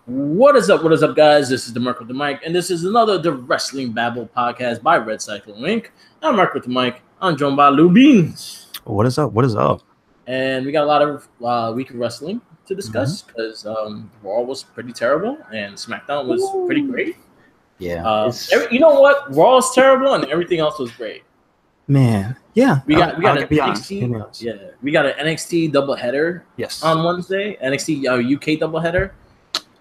What is up? What is up, guys? This is the Mark with the Mic, and this is another The Wrestling Babble podcast by Red Cycle Inc. I'm Mark with the Mic. I'm joined by Lou Beans. What is up? What is up? And we got a lot of week of wrestling to discuss because Raw was pretty terrible and SmackDown was pretty great. Yeah. You know what? Raw was terrible and everything else was great. Man, yeah. We got an NXT. Yeah, we got an NXT doubleheader. Yes. On Wednesday, NXT UK doubleheader,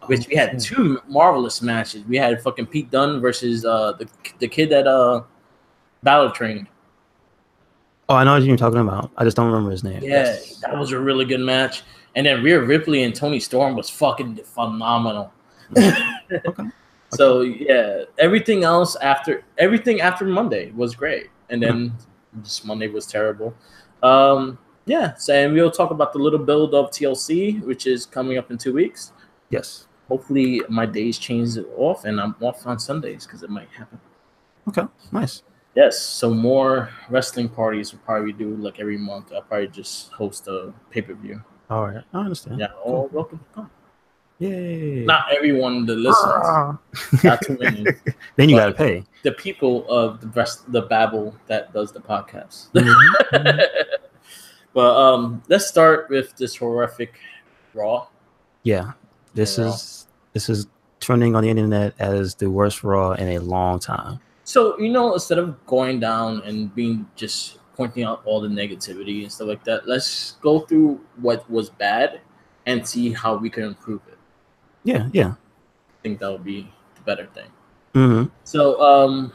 which we had two marvelous matches. We had fucking Pete Dunne versus the kid that Battle trained. Oh, I know what you're talking about. I just don't remember his name. Yeah, that was a really good match. And then Rhea Ripley and Toni Storm was fucking phenomenal. Okay. So yeah, everything after Monday was great, and then just Monday was terrible. Yeah, so and we'll talk about the little build of TLC, which is coming up in 2 weeks. Yes. Hopefully my days change off, and I'm off on Sundays because it might happen. Okay, nice. Yes, so more wrestling parties will probably do like every month. I'll probably just host a pay-per-view. All right, I understand. Yeah, all welcome to come. Yay! Not everyone that listens. Not too many. Then you gotta pay. The people of the Babble that does the podcast. But let's start with this horrific Raw. Yeah, this is trending on the internet as the worst Raw in a long time. So instead of going down and just pointing out all the negativity and stuff like that, let's go through what was bad and see how we can improve it. Yeah. I think that would be the better thing. Mm-hmm. So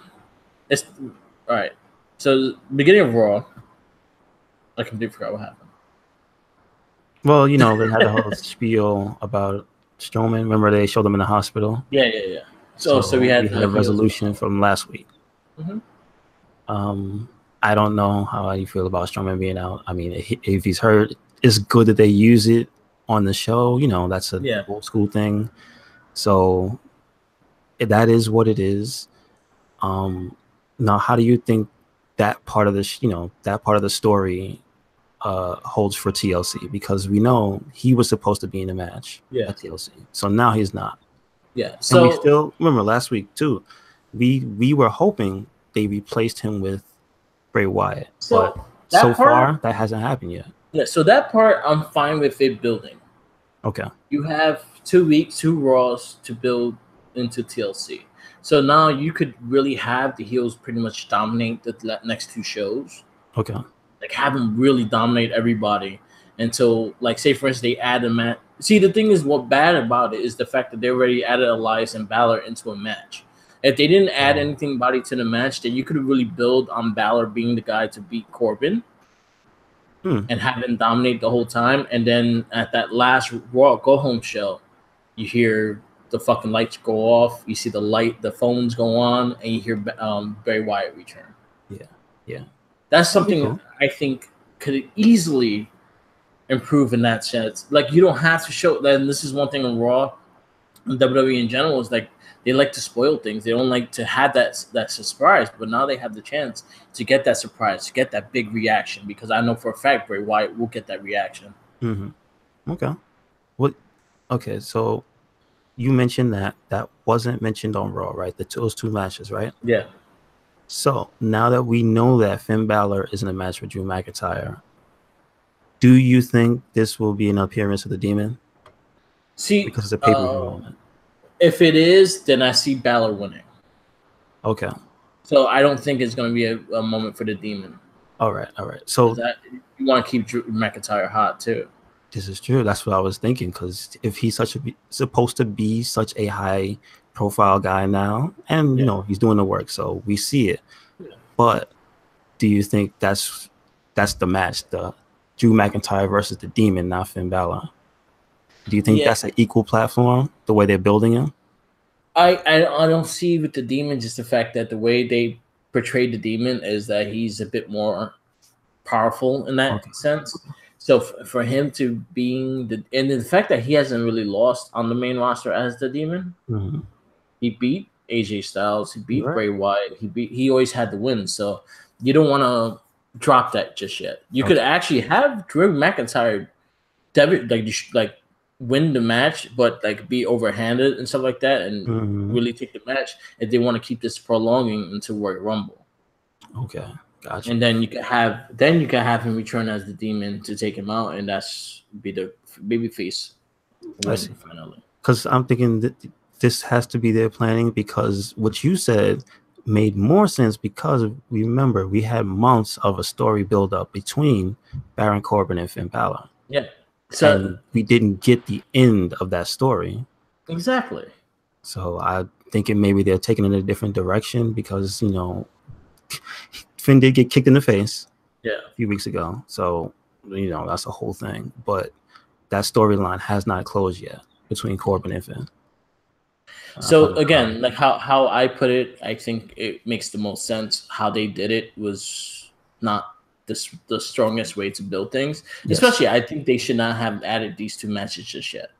it's all right. So beginning of Raw, I completely forgot what happened. Well, they had a whole spiel about Strowman. Remember they showed him in the hospital? Yeah. So we had a resolution from last week. Mm-hmm. I don't know how you feel about Strowman being out. I mean, if he's hurt, it's good that they use it on the show. That's a old school thing. So that is what it is. Now, how do you think that part of the story holds for TLC? Because we know he was supposed to be in the match at TLC, so now he's not. Yeah. So and we still remember last week too. We were hoping they replaced him with Bray Wyatt, but so far that hasn't happened yet. Yeah. So that part I'm fine with it building. Okay. You have 2 weeks, 2 Raws to build into TLC. So now you could really have the heels pretty much dominate the next 2 shows. Okay. Like have them really dominate everybody until, like, say for instance, they add a match. See, the thing is, what bad about it is the fact that they already added Elias and Balor into a match. If they didn't add anything to the match, then you could really build on Balor being the guy to beat Corbin and have him dominate the whole time. And then at that last Raw go home show, you hear the fucking lights go off. You see the phones go on, and you hear Bray Wyatt return. Yeah. That's something I think could easily improve in that sense. Like, you don't have to show that. And this is one thing on Raw and WWE in general is like they like to spoil things. They don't like to have that surprise. But now they have the chance to get that surprise, to get that big reaction. Because I know for a fact Bray Wyatt will get that reaction. Mm-hmm. Okay. Okay. So you mentioned that wasn't mentioned on Raw, right? Those 2 matches, right? Yeah. So now that we know that Finn Balor is in a match with Drew McIntyre, do you think this will be an appearance of the Demon? See, because it's a pay-per-view moment. If it is, then I see Balor winning. Okay. So I don't think it's going to be a moment for the Demon. All right. So you want to keep Drew McIntyre hot too. This is true. That's what I was thinking. Because if he's supposed to be such a high-profile guy now, and he's doing the work, so we see it. Yeah. But do you think that's the match, the Drew McIntyre versus the Demon, not Finn Balor? Do you think that's an equal platform, the way they're building him? I don't see with the Demon just the fact that the way they portrayed the Demon is that he's a bit more powerful in that sense. So for him to being and the fact that he hasn't really lost on the main roster as the Demon, he beat AJ Styles, he beat Bray Wyatt, he always had the win. So you don't want to drop that just yet. You could actually have Drew McIntyre win the match, but like be overhanded and stuff like that, and really take the match if they want to keep this prolonging until Royal Rumble. Okay, gotcha. And then you can have him return as the Demon to take him out, and that's be the babyface win finally. Because I'm thinking that this has to be their planning, because what you said made more sense, because remember we had months of a story build up between Baron Corbin and Finn Balor. Yeah. So and we didn't get the end of that story. Exactly. So I thinking maybe they're taking it in a different direction, because Finn did get kicked in the face a few weeks ago. So that's a whole thing. But that storyline has not closed yet between Corbin and Finn. So again, like how I put it, I think it makes the most sense. How they did it was not the strongest way to build things. Yes. Especially, I think they should not have added these two matches just yet.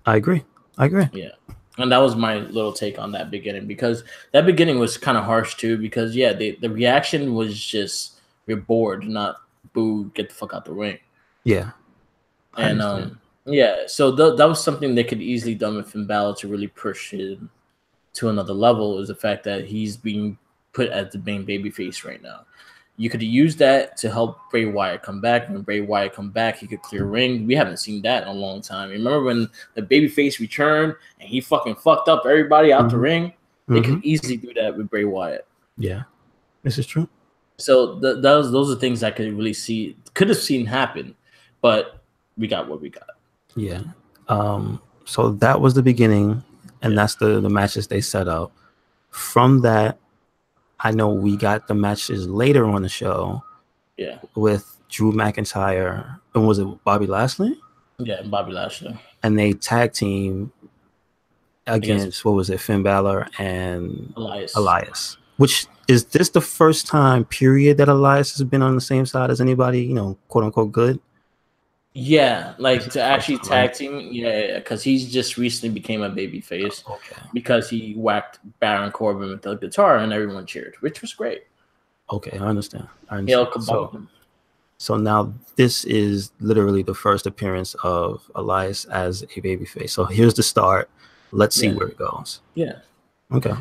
I agree. Yeah. And that was my little take on that beginning, because that beginning was kind of harsh too, because the reaction was just, we're bored, not boo, get the fuck out the ring. Yeah. And so that was something they could easily done with Finn Balor to really push him to another level, is the fact that he's being put as the main babyface right now. You could use that to help Bray Wyatt come back. When Bray Wyatt come back, he could clear ring. We haven't seen that in a long time. Remember when the babyface returned and he fucking fucked up everybody out the ring? They could easily do that with Bray Wyatt. Yeah, this is true. So those are things I could really could have seen happen, but we got what we got. Yeah. So that was the beginning, and that's the matches they set up. From that, I know we got the matches later on the show. Yeah. With Drew McIntyre, and was it Bobby Lashley? Yeah, Bobby Lashley. And they tag team against what was it, Finn Balor and Elias. Which is this the first time period that Elias has been on the same side as anybody, quote unquote good? Yeah, like to actually tag team, because he's just recently became a babyface. Because he whacked Baron Corbin with the guitar and everyone cheered, which was great. Okay, I understand. So now this is literally the first appearance of Elias as a babyface. So here's the start. Let's see where it goes. Yeah. Okay.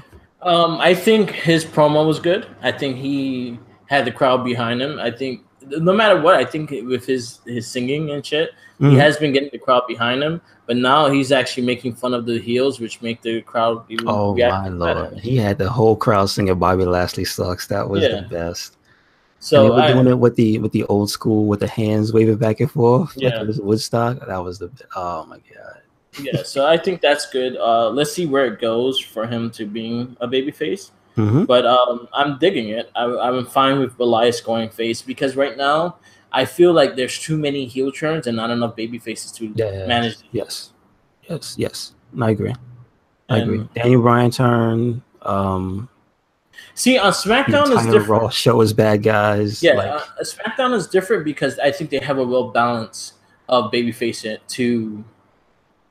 I think his promo was good. I think he had the crowd behind him. I think no matter what, I think with his singing and shit, he has been getting the crowd behind him. But now he's actually making fun of the heels, which make the crowd even react better. Lord. He had the whole crowd singing Bobby Lashley sucks. That was the best. So and they were doing it with the old school, with the hands waving back and forth, like it was Woodstock. That was oh my god. Yeah, so I think that's good. Let's see where it goes for him to being a babyface. But I'm digging it. I'm fine with Elias going face, because right now I feel like there's too many heel turns and not enough baby faces to manage. Yes. I agree. Daniel Bryan turn. See, on SmackDown is different. Raw show is bad guys. Yeah, SmackDown is different because I think they have a real balance of babyface to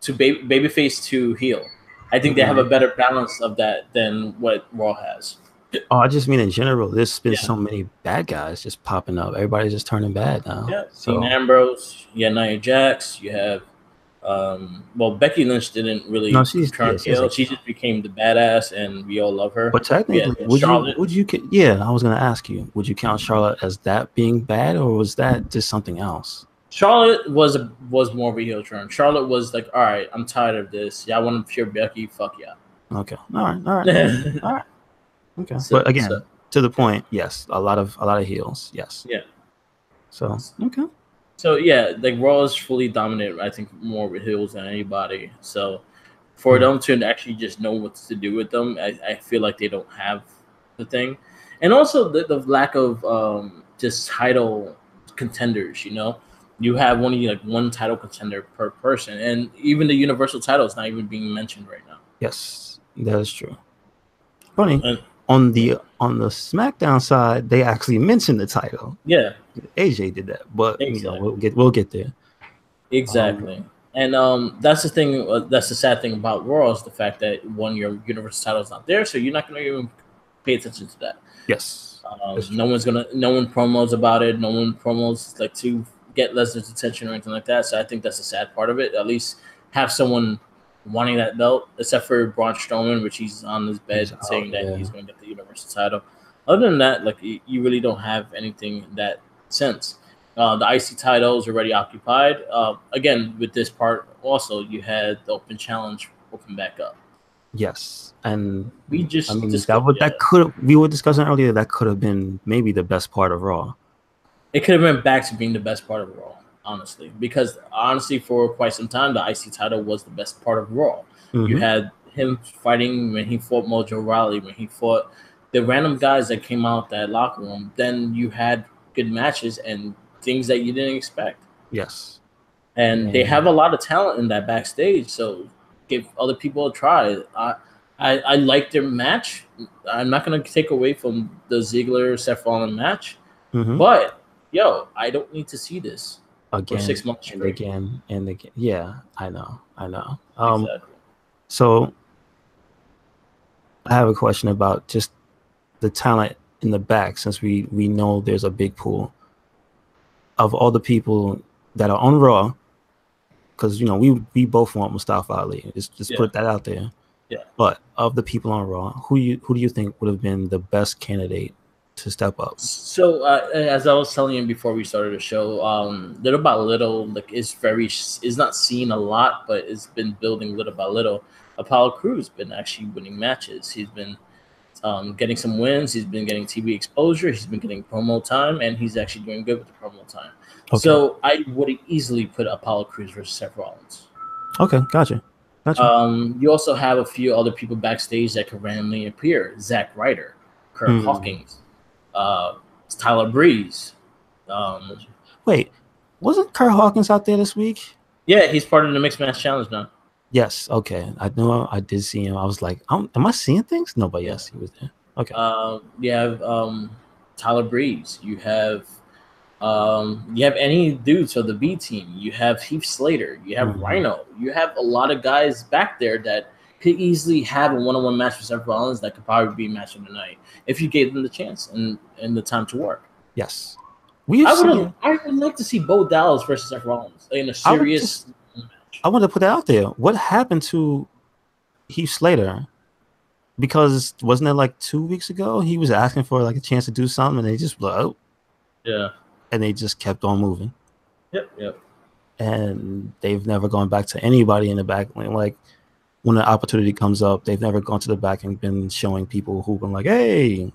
babyface to heel. I think they have a better balance of that than what Raw has. Oh, I just mean in general. There's been so many bad guys just popping up. Everybody's just turning bad now. Yeah, Dean Ambrose. You have Nia Jax. You have, Becky Lynch didn't really turn heel. She just became the badass, and we all love her. But technically, would you? Yeah, I was going to ask you. Would you count Charlotte as that being bad, or was that just something else? Charlotte was more of a heel turn. Charlotte was like, all right, I'm tired of this. Yeah, I want to cheer Becky. Fuck yeah. Okay. All right. All right. Okay. But again, to the point, yes, a lot of heels. Yes. Yeah. So okay. So yeah, like Raw is fully dominant. I think more with heels than anybody. So for them to actually just know what to do with them, I feel like they don't have the thing, and also the lack of just title contenders. You have only like one title contender per person, and even the Universal title is not even being mentioned right now. Yes, that is true. Funny. On the SmackDown side, they actually mentioned the title. Yeah, AJ did that, but we'll get there. Exactly, and that's the thing. That's the sad thing about Raw is the fact that your Universal title is not there, so you're not going to even pay attention to that. Yes, no one promos about it. No one promos like to get Lesnar's attention or anything like that. So I think that's the sad part of it. At least have someone wanting that belt, except for Braun Strowman, which he's on his bed saying that he's going to get the Universal title. Other than that, like you really don't have anything in that sense. The IC title is already occupied. Again, with this part, also you had the Open Challenge open back up. Yes, and we just we were discussing earlier that could have been maybe the best part of Raw. It could have been back to being the best part of Raw, honestly, because for quite some time the IC title was the best part of Raw. Mm-hmm. You had him fighting when he fought Mojo Rawley, when he fought the random guys that came out that locker room. Then you had good matches and things that you didn't expect. Yes, and they have a lot of talent in that backstage, so give other people a try. I like their match. I'm not going to take away from the Ziggler Seth Rollins match, but I don't need to see this again for 6 months and again and again. Yeah, I know. Exactly. So I have a question about just the talent in the back, since we know there's a big pool of all the people that are on Raw, because we both want Mustafa Ali. Just put that out there. Yeah. But of the people on Raw, who do you think would have been the best candidate to step up? So as I was telling you before we started the show, little by little, like is not seen a lot, but it's been building little by little. Apollo Crews been actually winning matches. He's been getting some wins. He's been getting TV exposure. He's been getting promo time, and he's actually doing good with the promo time. Okay. So I would easily put Apollo Crews versus Seth Rollins. Okay, gotcha. You also have a few other people backstage that could randomly appear. Zack Ryder, Kurt Hawkins, Tyler Breeze. Wait, wasn't Kurt Hawkins out there this week? Yeah, he's part of the Mixed Match Challenge now. Yes, okay. I know I did see him. I was like, am I seeing things? No, but yes, he was there. Okay. You have Tyler Breeze. You have any dudes for the B team. You have Heath Slater. You have Rhino. You have a lot of guys back there that could easily have a one-on-one match with Seth Rollins that could probably be match of the night if you gave them the chance and the time to work. Yes. I would like to see Bo Dallas versus Seth Rollins in a serious match. I want to put that out there. What happened to Heath Slater? Because wasn't it like 2 weeks ago he was asking for like a chance to do something and they just blew. Yeah. And they just kept on moving. Yep. And they've never gone back to anybody in the back. Like when an opportunity comes up, they've never gone to the back and been showing people who've been like, "Hey,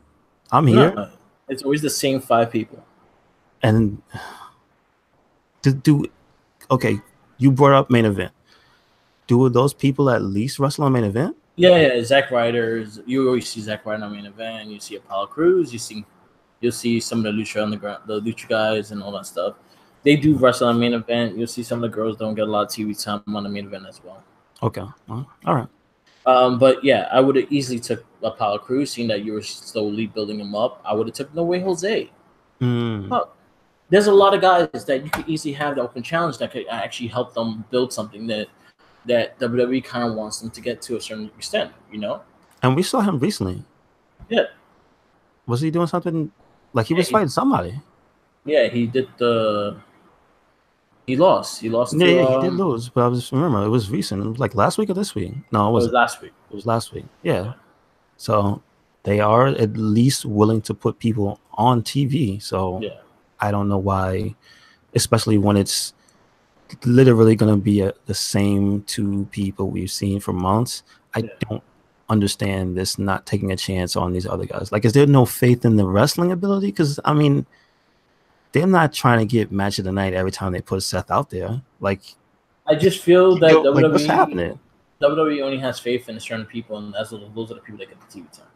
I'm here." No, it's always the same 5 people. And okay, you brought up main event. Do those people at least wrestle on main event? Yeah. Zack Ryder. You always see Zack Ryder on main event. You see Apollo Crews. You'll see some of the Lucha on the ground, the Lucha guys and all that stuff. They do wrestle on main event. You'll see some of the girls don't get a lot of TV time on the main event as well. Okay. All right. But yeah, I would have easily took Apollo Crews, seeing that you were slowly building him up. I would have took No Way Jose. There's a lot of guys that you could easily have the open challenge that could actually help them build something that WWE kind of wants them to get to a certain extent, And we saw him recently. Yeah. Was he doing something? Like he was fighting somebody. Yeah, he did He lost. He lost. Yeah, he did lose. But I just remember it was recent. It was like last week or this week. No, it was last week. It was last week. Yeah. So they are at least willing to put people on TV. So I don't know why, especially when it's literally going to be the same 2 people we've seen for months. I don't understand this not taking a chance on these other guys. Like, is there no faith in the wrestling ability? Because I mean, they're not trying to get match of the night every time they put Seth out there. Like, I just feel that WWE, what's happening? WWE only has faith in certain people, and those are the people that get the TV time.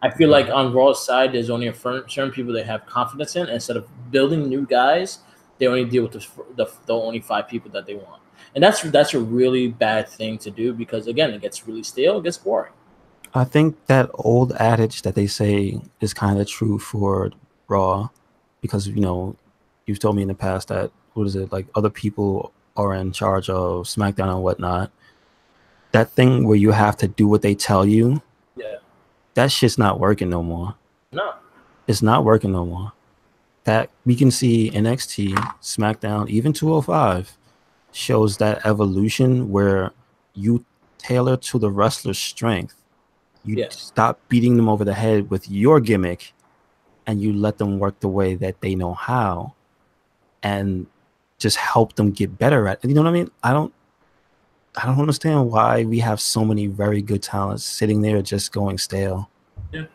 I feel like on Raw's side, there's only certain people they have confidence in. Instead of building new guys, they only deal with the only 5 people that they want. And that's a really bad thing to do because, again, it gets really stale. It gets boring. I think that old adage that they say is kind of true for Raw because, you've told me in the past that, like other people are in charge of SmackDown and whatnot. That thing where you have to do what they tell you, that shit's not working no more. No. It's not working no more. that we can see NXT, SmackDown, even 205 shows that evolution where you tailor to the wrestler's strength. You stop beating them over the head with your gimmick and you let them work the way that they know how and just help them get better at it. You know what I mean? I don't understand why we have so many very good talents sitting there just going stale. Yeah.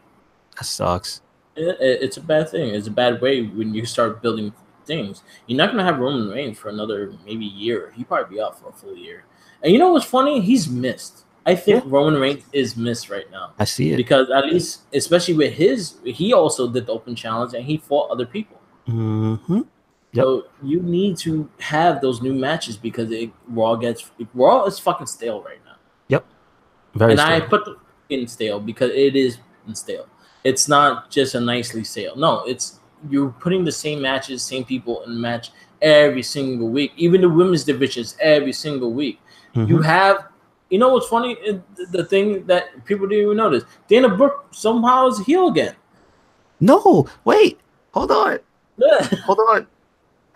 That sucks. It's a bad thing. It's a bad way when you start building things. You're not going to have Roman Reigns for another maybe year. He'd probably be out for a full year. And you know what's funny? He's missed. I think Roman Reigns is missed right now. I see it. Because at least, especially with he also did the open challenge and he fought other people. Mm-hmm. Yep. So you need to have those new matches because Raw is fucking stale right now. Yep. Very and stale. I put the in stale because it is stale. It's not just a nicely stale. No, it's you're putting the same matches, same people in the match every single week. Even the women's divisions every single week. Mm-hmm. You have, you know what's funny? The thing that people didn't even notice. Dana Brooke somehow is heel again. No, wait, hold on. Hold on.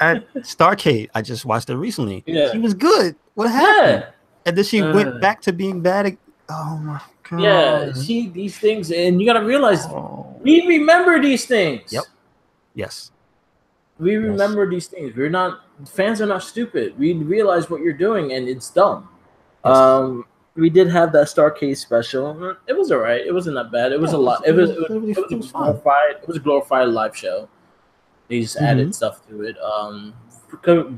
At Starrcade, I just watched it recently. Yeah. She was good. What happened? Yeah. And then she went back to being bad. Oh my god. Yeah, see these things, and you gotta realize we remember these things. Yep. Yes. We remember these things. Fans are not stupid. We realize what you're doing, and it's dumb. Yes. We did have that Starrcade special. It was alright. It wasn't that bad. It was a lot. It was glorified. It was a glorified live show. They just added stuff to it.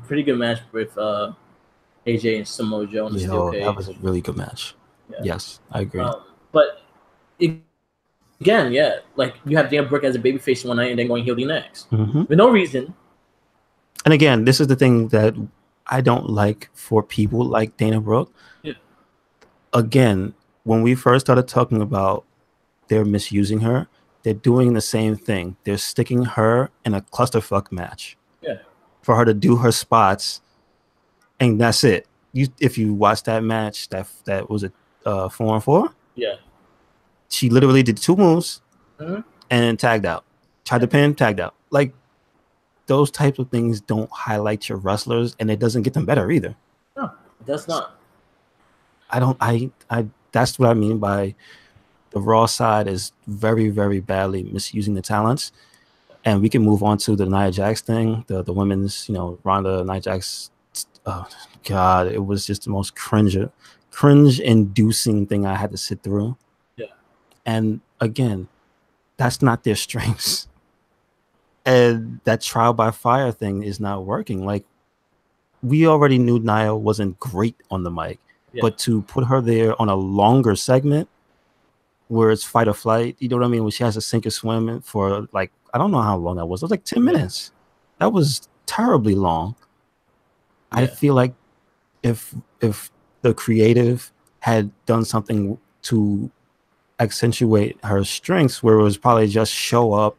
Pretty good match with AJ and Samoa Joe in the steel cage. That was a really good match. Yeah. Yes, I agree. But again, like you have Dana Brooke as a babyface one night and then going heel the next with no reason. And again, this is the thing that I don't like for people like Dana Brooke. Yeah. Again, when we first started talking about they're misusing her, they're doing the same thing. They're sticking her in a clusterfuck match. Yeah. For her to do her spots, and that's it. If you watch that match, that was a 4-on-4. Yeah. She literally did 2 moves and tagged out. Tried to pin, tagged out. Like those types of things don't highlight your wrestlers, and it doesn't get them better either. No, it does not. I that's what I mean by the Raw side is very, very badly misusing the talents. And we can move on to the Nia Jax thing, the women's, Ronda, Nia Jax. Oh God, it was just the most cringe-inducing thing I had to sit through. Yeah. And again, that's not their strengths. And that trial by fire thing is not working. Like, we already knew Nia wasn't great on the mic, but to put her there on a longer segment where it's fight or flight, you know what I mean? When she has to sink or swim for like, I don't know how long that was. It was like 10 minutes. That was terribly long. Yeah. I feel like if the creative had done something to accentuate her strengths, where it was probably just show up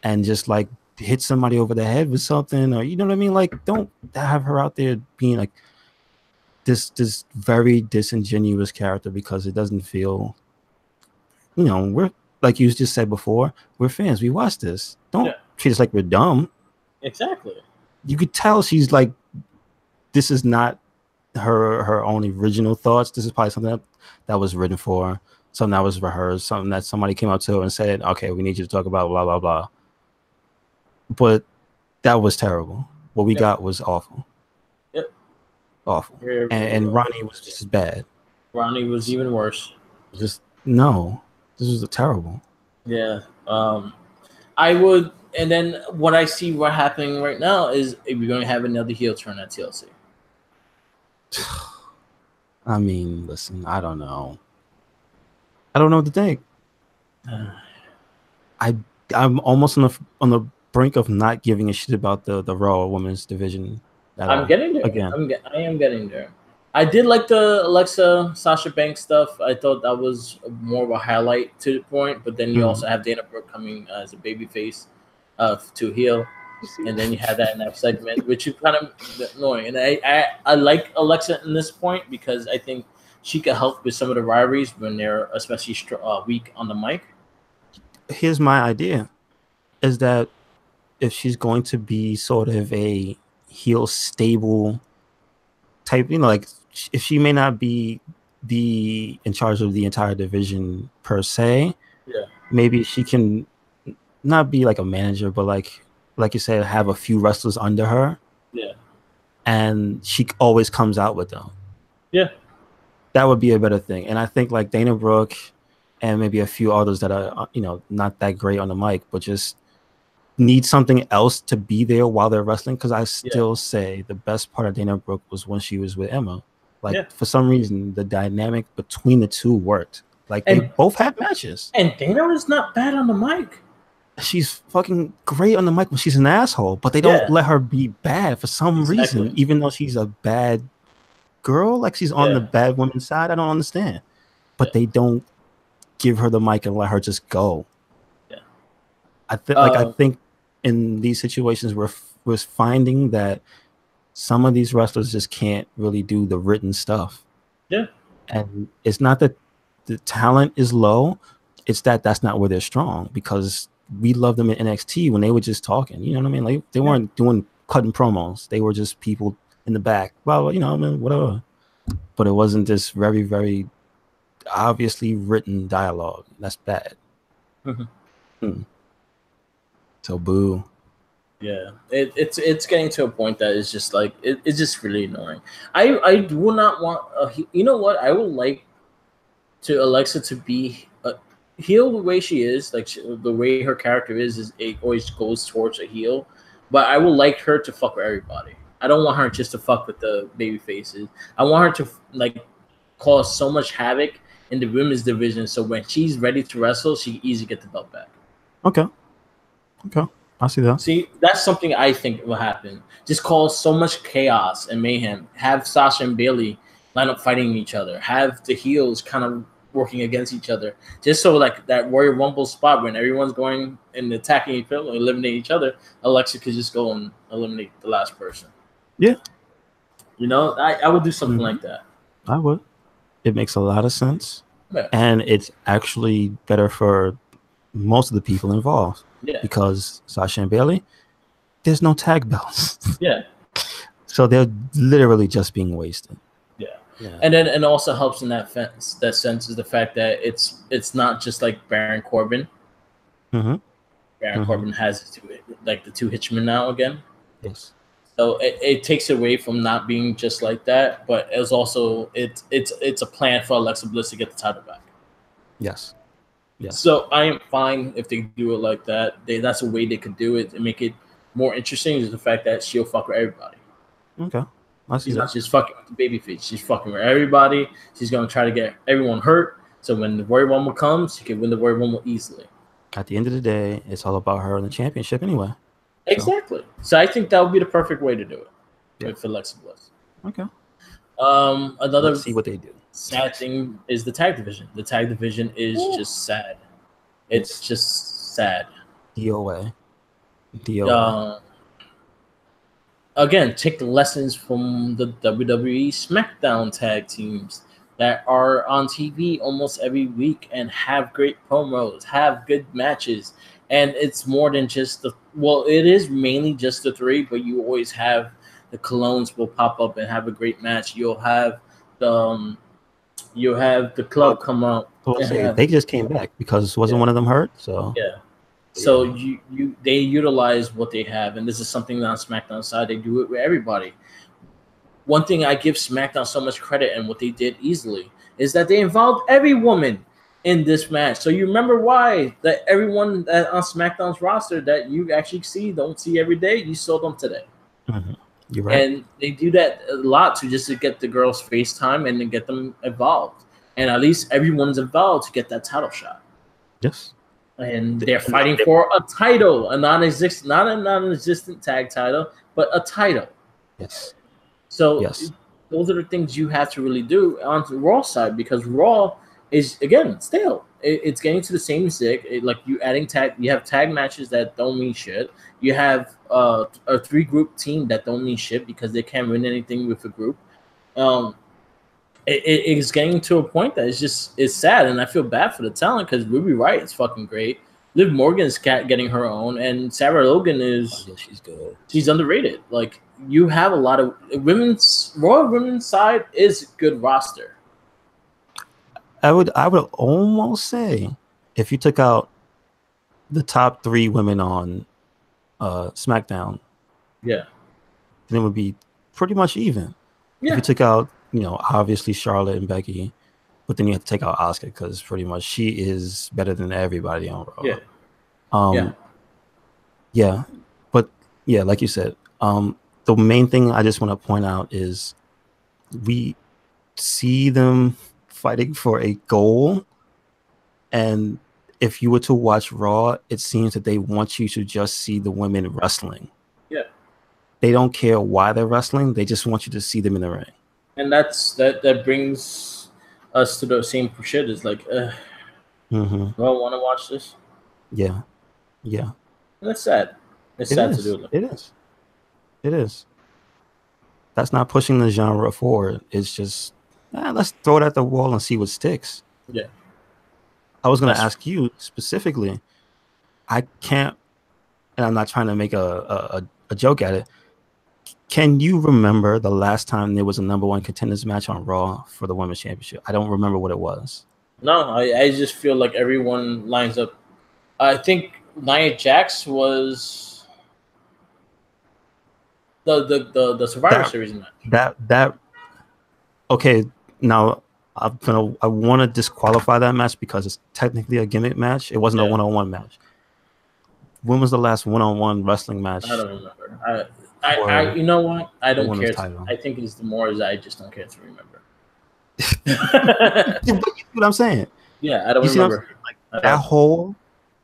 and just like hit somebody over the head with something, or you know what I mean? Like, don't have her out there being like this very disingenuous character, because it doesn't feel, we're, like you just said before, we're fans. We watch this. Don't treat us like we're dumb. Exactly. You could tell she's like, this is not her own original thoughts. This is probably something that was written for her, something that was rehearsed, something that somebody came up to her and said, okay, we need you to talk about blah, blah, blah. But that was terrible. What we got was awful. Yep. Awful. And Ronnie was just as bad. Ronnie was even worse. Just, no. This was terrible. Yeah. I would, and then what I see what happening right now is we're going to have another heel turn at TLC. I mean, listen, I don't know. I don't know what to think. I'm almost on the brink of not giving a shit about the Raw Women's division. I'm getting there. Again. I am getting there. I did like the Alexa Sasha Banks stuff. I thought that was more of a highlight to the point, but then you also have Dana Brooke coming as a babyface to heel. And then you had that in that segment, which is kind of annoying. And I like Alexa in this point because I think she could help with some of the rivalries when they're especially weak on the mic. Here's my idea, is that if she's going to be sort of a heel stable type, like if she may not be in charge of the entire division per se, maybe she can not be like a manager, but like you said, have a few wrestlers under her. Yeah. And she always comes out with them. Yeah. That would be a better thing. And I think like Dana Brooke and maybe a few others that are, not that great on the mic, but just need something else to be there while they're wrestling. Because I still say the best part of Dana Brooke was when she was with Emma. Like for some reason, the dynamic between the two worked. Like they both had matches. And Dana is not bad on the mic. She's fucking great on the mic when she's an asshole, but they don't let her be bad for some reason, even though she's a bad girl. Like she's on the bad woman's side. I don't understand. But they don't give her the mic and let her just go. Yeah. I think in these situations we're finding that some of these wrestlers just can't really do the written stuff. Yeah. And it's not that the talent is low, it's that that's not where they're strong, because we love them in NXT when they were just talking. You know what I mean? Like they weren't cutting promos. They were just people in the back. Well, whatever. But it wasn't this very, very obviously written dialogue. That's bad. So boo. Yeah, it's getting to a point that is just like it's just really annoying. I would not want you know what, I would like to Alexa to be a heel the way she is, like the way her character is it always goes towards a heel, but I would like her to fuck with everybody. I don't want her just to fuck with the baby faces. I want her to like cause so much havoc in the women's division, so when she's ready to wrestle, she can easily get the belt back. Okay. I see that. See, that's something I think will happen. Just cause so much chaos and mayhem. Have Sasha and Bayley line up fighting each other. Have the heels kind of working against each other. Just so like that Royal Rumble spot when everyone's going and attacking each other, eliminating each other, Alexa could just go and eliminate the last person. Yeah. I would do something like that. I would. It makes a lot of sense. Yeah. And it's actually better for most of the people involved. Yeah. Because Sasha and Bayley, there's no tag belts. Yeah. So they're literally just being wasted. Yeah. And then it also helps in that sense is the fact that it's not just like Baron Corbin. Baron Corbin has the two hitchmen now again. Yes. So it takes away from not being just like that, but it's also it's a plan for Alexa Bliss to get the title back. Yes. Yes. So I am fine if they do it like that. That's a way they could do it and make it more interesting. Is the fact that she'll fuck with everybody. Okay. She's not just fucking with the babyface. She's fucking with everybody. She's gonna try to get everyone hurt. So when the Royal Rumble comes, she can win the Royal Rumble easily. At the end of the day, it's all about her and the championship anyway. Exactly. So I think that would be the perfect way to do it with Alexa Bliss. Okay. Another Let's see what they do. Sad thing is the tag division. The tag division is just sad. It's just sad. DOA. Again, take lessons from the WWE SmackDown tag teams that are on TV almost every week and have great promos, have good matches. And it's more than just it is mainly just the three, but you always have the Colognes will pop up and have a great match. You'll have the club come out. They just came back because wasn't one of them hurt? So So they utilize what they have, and this is something on SmackDown side. They do it with everybody. One thing I give SmackDown so much credit and what they did easily is that they involved every woman in this match. So you remember why that everyone that on SmackDown's roster that you actually don't see every day, you saw them today. You're right. And they do that a lot to get the girls face time and then get them involved. And at least everyone's involved to get that title shot. Yes. And they're fighting for a title, not a non-existent tag title, but a title. Yes. So those are the things you have to really do on the Raw side, because Raw is again stale. It's getting to the same zig. Like you have tag matches that don't mean shit. You have a 3-group team that don't mean shit because they can't win anything with a group. It's getting to a point that it's sad, and I feel bad for the talent because Ruby Riott is fucking great. Liv Morgan's getting her own, and Sarah Logan is she's good. She's underrated. Like you have a lot of Royal women's side is good roster. I would almost say if you took out the top 3 women on SmackDown, then it would be pretty much even. If you took out, obviously Charlotte and Becky, but then you have to take out Asuka because pretty much she is better than everybody on Raw. Yeah, but yeah, like you said, the main thing I just want to point out is we see them fighting for a goal, and if you were to watch Raw, it seems that they want you to just see the women wrestling. Yeah. They don't care why they're wrestling. They just want you to see them in the ring. And that brings us to the same shit. Is like, do I want to watch this? Yeah. Yeah. And that's sad. It's sad to do it. It is. That's not pushing the genre forward. It's just, let's throw it at the wall and see what sticks. Yeah. I was going to ask you specifically. I can't, and I'm not trying to make a joke at it. Can you remember the last time there was a number 1 contenders match on Raw for the Women's Championship? I don't remember what it was. No, I just feel like everyone lines up. I think Nia Jax was the Survivor Series match. That okay. Now I want to disqualify that match because it's technically a gimmick match. It wasn't a 1-on-1 match. When was the last 1-on-1 wrestling match? I don't remember. I you know what? I don't care. I think it's the more is I just don't care to remember. You know what I'm saying? Yeah, I don't remember. Like that whole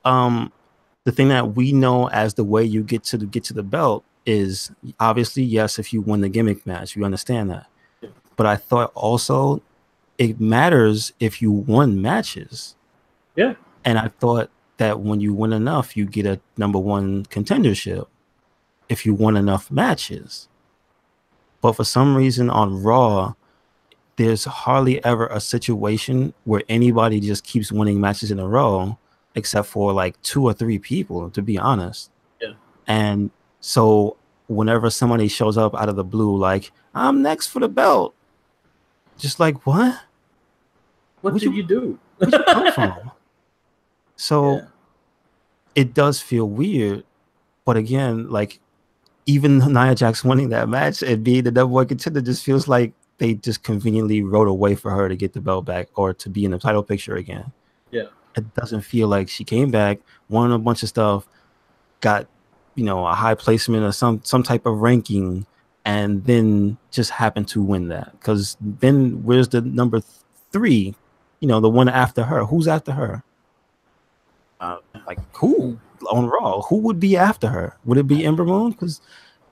the thing that we know as the way you get to the belt is obviously, yes, if you win the gimmick match, you understand that. Yeah. But I thought also it matters if you won matches. Yeah. And I thought that when you win enough, you get a number 1 contendership if you won enough matches. But for some reason on Raw, there's hardly ever a situation where anybody just keeps winning matches in a row, except for like 2 or 3 people, to be honest. Yeah. And so whenever somebody shows up out of the blue, like, I'm next for the belt, just like, what? What did you do? Where'd you come from? So it does feel weird. But again, like, even Nia Jax winning that match and being the number 1 contender just feels like they just conveniently wrote a way for her to get the belt back or to be in the title picture again. Yeah. It doesn't feel like she came back, won a bunch of stuff, got, a high placement or some type of ranking, and then just happened to win that. Because then where's the number 3? The one after her. Who's after her? Like who on Raw? Who would be after her? Would it be Ember Moon? Because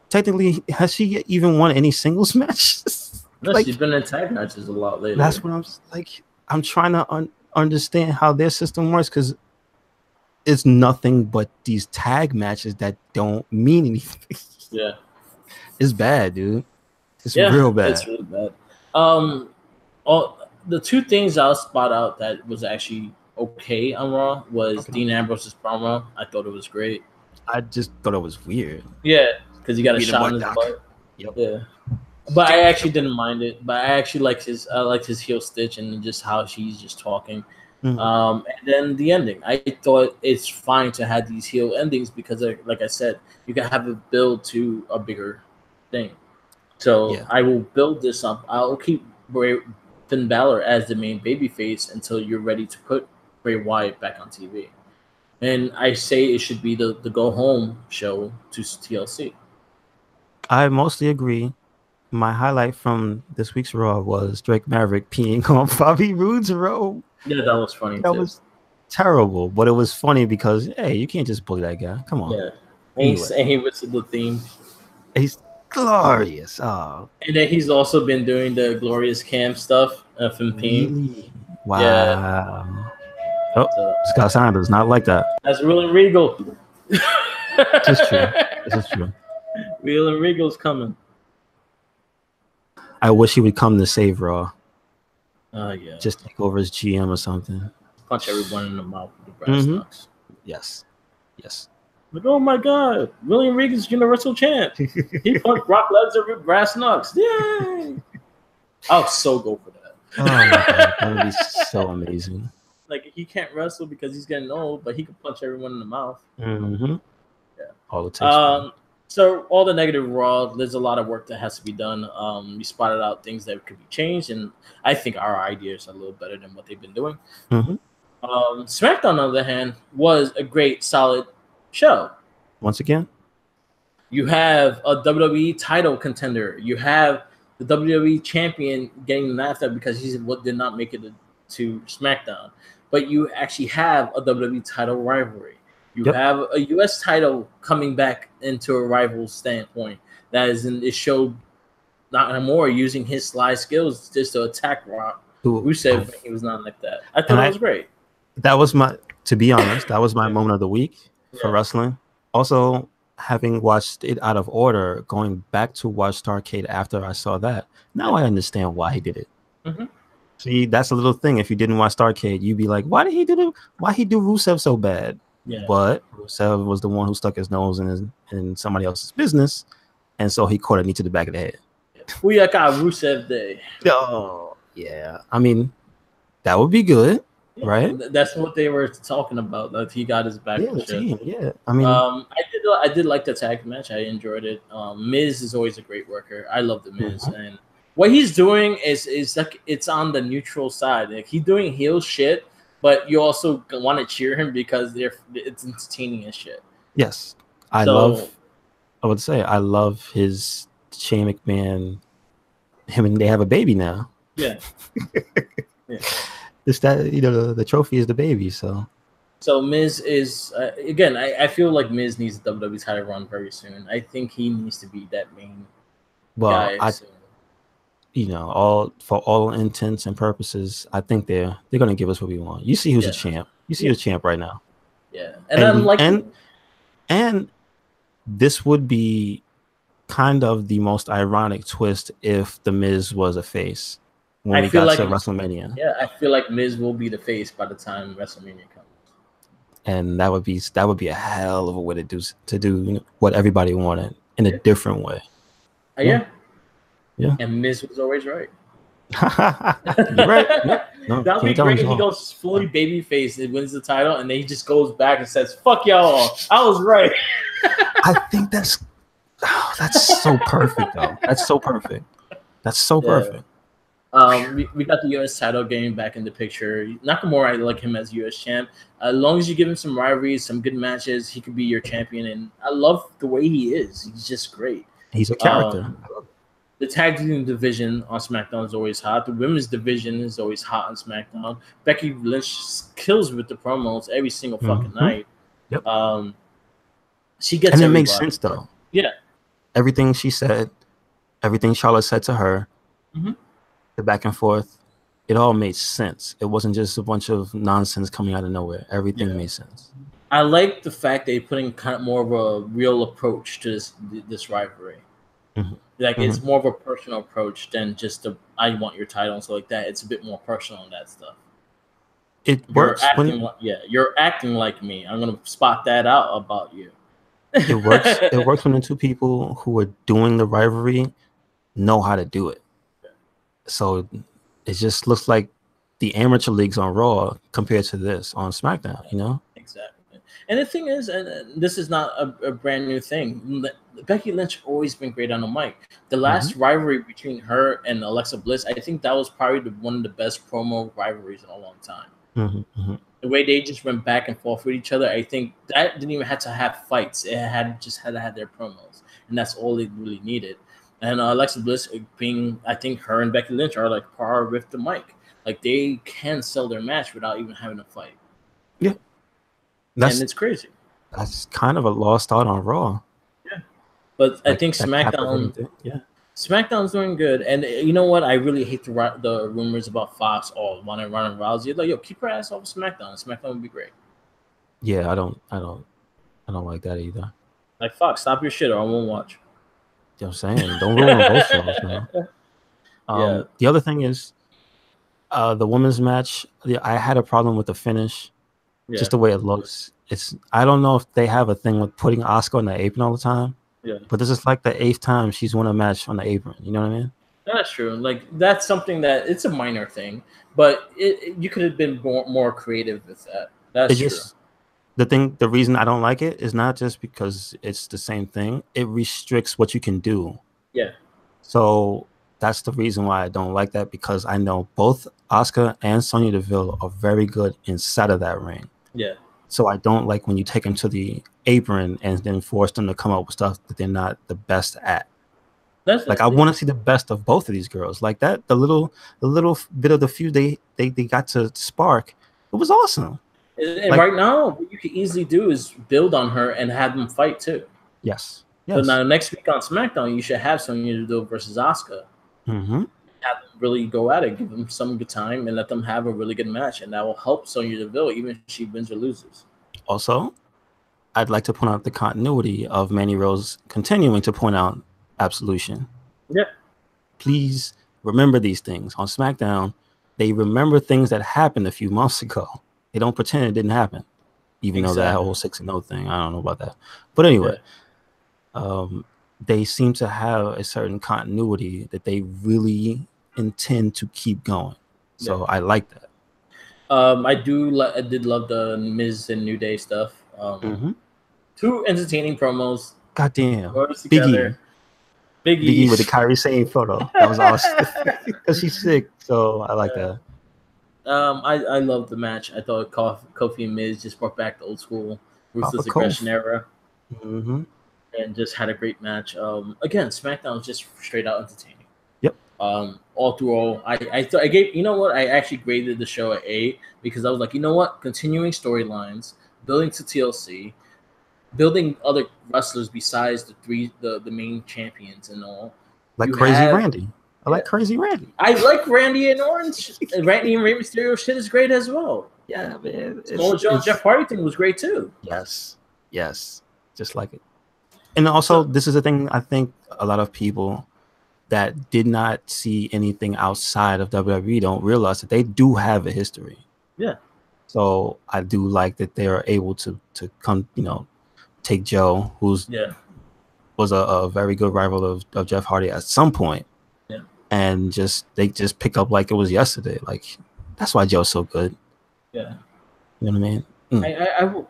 technically, has she even won any singles matches? No, like, she's been in tag matches a lot lately. That's what I'm like. I'm trying to understand how their system works because it's nothing but these tag matches that don't mean anything. Yeah, it's bad, dude. It's real bad. It's really bad. The 2 things I'll spot out that was actually okay on Raw was Dean Ambrose's promo. I thought it was great. I just thought it was weird. Yeah, because he got a shot in his butt. Yep. Yeah. But I actually didn't mind it. But I actually liked his heel stitch and just how she's just talking. Mm-hmm. And then the ending. I thought it's fine to have these heel endings because, like I said, you can have it build to a bigger thing. So I will build this up. I'll keep Finn Balor as the main babyface until you're ready to put Bray Wyatt back on TV. And I say it should be the go home show to TLC. I mostly agree. My highlight from this week's Raw was Drake Maverick peeing on Bobby Roode's robe. Yeah, that was funny. That was terrible, but it was funny because hey, you can't just bully that guy. Come on. Yeah, and he whistled the theme. He's glorious. Oh, and then he's also been doing the Glorious Cam stuff from peeing. Really? Wow. Yeah. Oh, Scott Steiner does not like that. That's Real and Regal. This is true. This is true. Real and Regal's coming. I wish he would come to save Raw. Yeah. Just take over as GM or something. Punch everyone in the mouth with the brass knucks. Yes. Like, oh my God, William Regan's Universal Champ. He punched Brock Lesnar with brass knucks. Yay! I'll so go for that. Oh my God, that would be so amazing. Like, he can't wrestle because he's getting old, but he can punch everyone in the mouth. Mm-hmm. Yeah. All it takes. So all the negative Raw, there's a lot of work that has to be done. We spotted out things that could be changed, and I think our ideas are a little better than what they've been doing. Mm-hmm. SmackDown, on the other hand, was a great, solid show. Once again, you have a WWE title contender. You have the WWE champion getting laughed at because he did not make it to SmackDown. But you actually have a WWE title rivalry. You have a U.S. title coming back into a rival standpoint that is showed Nakamura using his sly skills just to attack Rusev. He was not like that. I thought that was great. That was to be honest, that was my moment of the week for wrestling. Also, having watched it out of order, going back to watch Starrcade after I saw that, now I understand why he did it. Mm-hmm. See, that's a little thing. If you didn't watch Starrcade, you'd be like, why he do Rusev so bad? Yeah. But Rusev was the one who stuck his nose in somebody else's business, and so he caught a knee to the back of the head. We got Rusev Day. Oh, yeah. I mean, that would be good, right? That's what they were talking about. That he got his back. Yeah. I mean, I did like the tag match. I enjoyed it. Miz is always a great worker. I love the Miz, and what he's doing is like it's on the neutral side. Like he's doing heel shit, but you also want to cheer him because it's entertaining as shit. Yes, I would say I love his Shane McMahon. Him and they have a baby now. Yeah. It's that the trophy is the baby. So Miz is again. I feel like Miz needs the WWE title run very soon. I think he needs to be that main guy. For all intents and purposes, I think they're gonna give us what we want. You see who's a champ. You see who's a champ right now. Yeah, and this would be kind of the most ironic twist if the Miz was a face when we got to WrestleMania. Yeah, I feel like Miz will be the face by the time WrestleMania comes. And that would be a hell of a way to do what everybody wanted in a different way. Yeah. And Miz was always right. You're right. No, that would be great if he goes fully babyface and wins the title, and then he just goes back and says, "Fuck y'all, I was right." I think that's so perfect, though. That's so perfect. We got the U.S. title getting back in the picture. Nakamura, I like him as U.S. champ. As long as you give him some rivalries, some good matches, he could be your champion. And I love the way he is. He's just great. He's a character. The tag team division on SmackDown is always hot. The women's division is always hot on SmackDown. Becky Lynch kills with the promos every single fucking night. Yep. She gets and it everybody. Makes sense, though. Yeah. Everything she said, everything Charlotte said to her, the back and forth, it all made sense. It wasn't just a bunch of nonsense coming out of nowhere. Everything made sense. I like the fact they're putting kind of more of a real approach to this rivalry. Like it's more of a personal approach than just I want your title and stuff like that. It's a bit more personal on that stuff. It works. You're acting like me. I'm gonna spot that out about you. It works. It works when the two people who are doing the rivalry know how to do it. So it just looks like the amateur leagues on Raw compared to this on SmackDown. Exactly. And the thing is, and this is not a brand new thing. Becky Lynch always been great on the mic. The last rivalry between her and Alexa Bliss, I think that was probably one of the best promo rivalries in a long time. The way they just went back and forth with each other, I think that didn't even have to have fights. It had to have their promos, and that's all they really needed. And Alexa Bliss I think her and Becky Lynch are like par with the mic. Like they can sell their match without even having a fight. Yeah. And it's crazy. That's kind of a lost art on Raw. Yeah. But I think SmackDown's doing good. And you know what? I really hate the rumors about Fox wanting Ronda Rousey. Like, yo, keep her ass off of SmackDown. SmackDown would be great. Yeah, I don't like that either. Like, Fox, stop your shit or I won't watch. You know what I'm saying? Don't ruin both shows, man. The other thing is the women's match. I had a problem with the finish. Just the way it looks. I don't know if they have a thing with putting Asuka on the apron all the time. Yeah. But this is like the 8th time she's won a match on the apron. You know what I mean? That's true. Like that's something that it's a minor thing, but you could have been more creative with that. That's true. The reason I don't like it is not just because it's the same thing. It restricts what you can do. Yeah. So that's the reason why I don't like that, because I know both Asuka and Sonya Deville are very good inside of that ring. Yeah. So I don't like when you take them to the apron and then force them to come up with stuff that they're not the best at. I want to see the best of both of these girls. Like that, the little bit of the feud they got to spark, it was awesome. And right now, what you can easily do is build on her and have them fight too. Yes. So now next week on SmackDown, you should have Sonya Deville versus Asuka. Mm-hmm. Have them really go at it, give them some good time, and let them have a really good match, and that will help Sonya Deville even if she wins or loses. Also, I'd like to point out the continuity of Mandy Rose continuing to point out Absolution. Yeah. Please remember these things. On SmackDown, they remember things that happened a few months ago. They don't pretend it didn't happen, even though that whole 6-0 thing, I don't know about that. But anyway, they seem to have a certain continuity that they really intend to keep going. So I like that. I did love the Miz and New Day stuff. 2 entertaining promos. Goddamn. Big E with the Kairi Sane photo. That was awesome. Because she's sick, so I like that. I loved the match. I thought Kofi and Miz just brought back the old school Ruthless Aggression era. Mm-hmm. And just had a great match. Again, SmackDown was just straight out entertaining. Yep. All through all, I thought I gave. You know what? I actually graded the show at 8 because I was like, you know what? Continuing storylines, building to TLC, building other wrestlers besides the main champions and all. Like Randy. I like Crazy Randy. I like Randy and Orange. Randy and Rey Mysterio shit is great as well. Yeah, man. Jeff Hardy thing was great too. Yes. Just like it. And also, this is the thing I think a lot of people that did not see anything outside of WWE don't realize that they do have a history. Yeah. So I do like that they are able to come, take Joe, who's was a very good rival of Jeff Hardy at some point. Yeah. And they just pick up like it was yesterday. Like, that's why Joe's so good. Yeah. You know what I mean?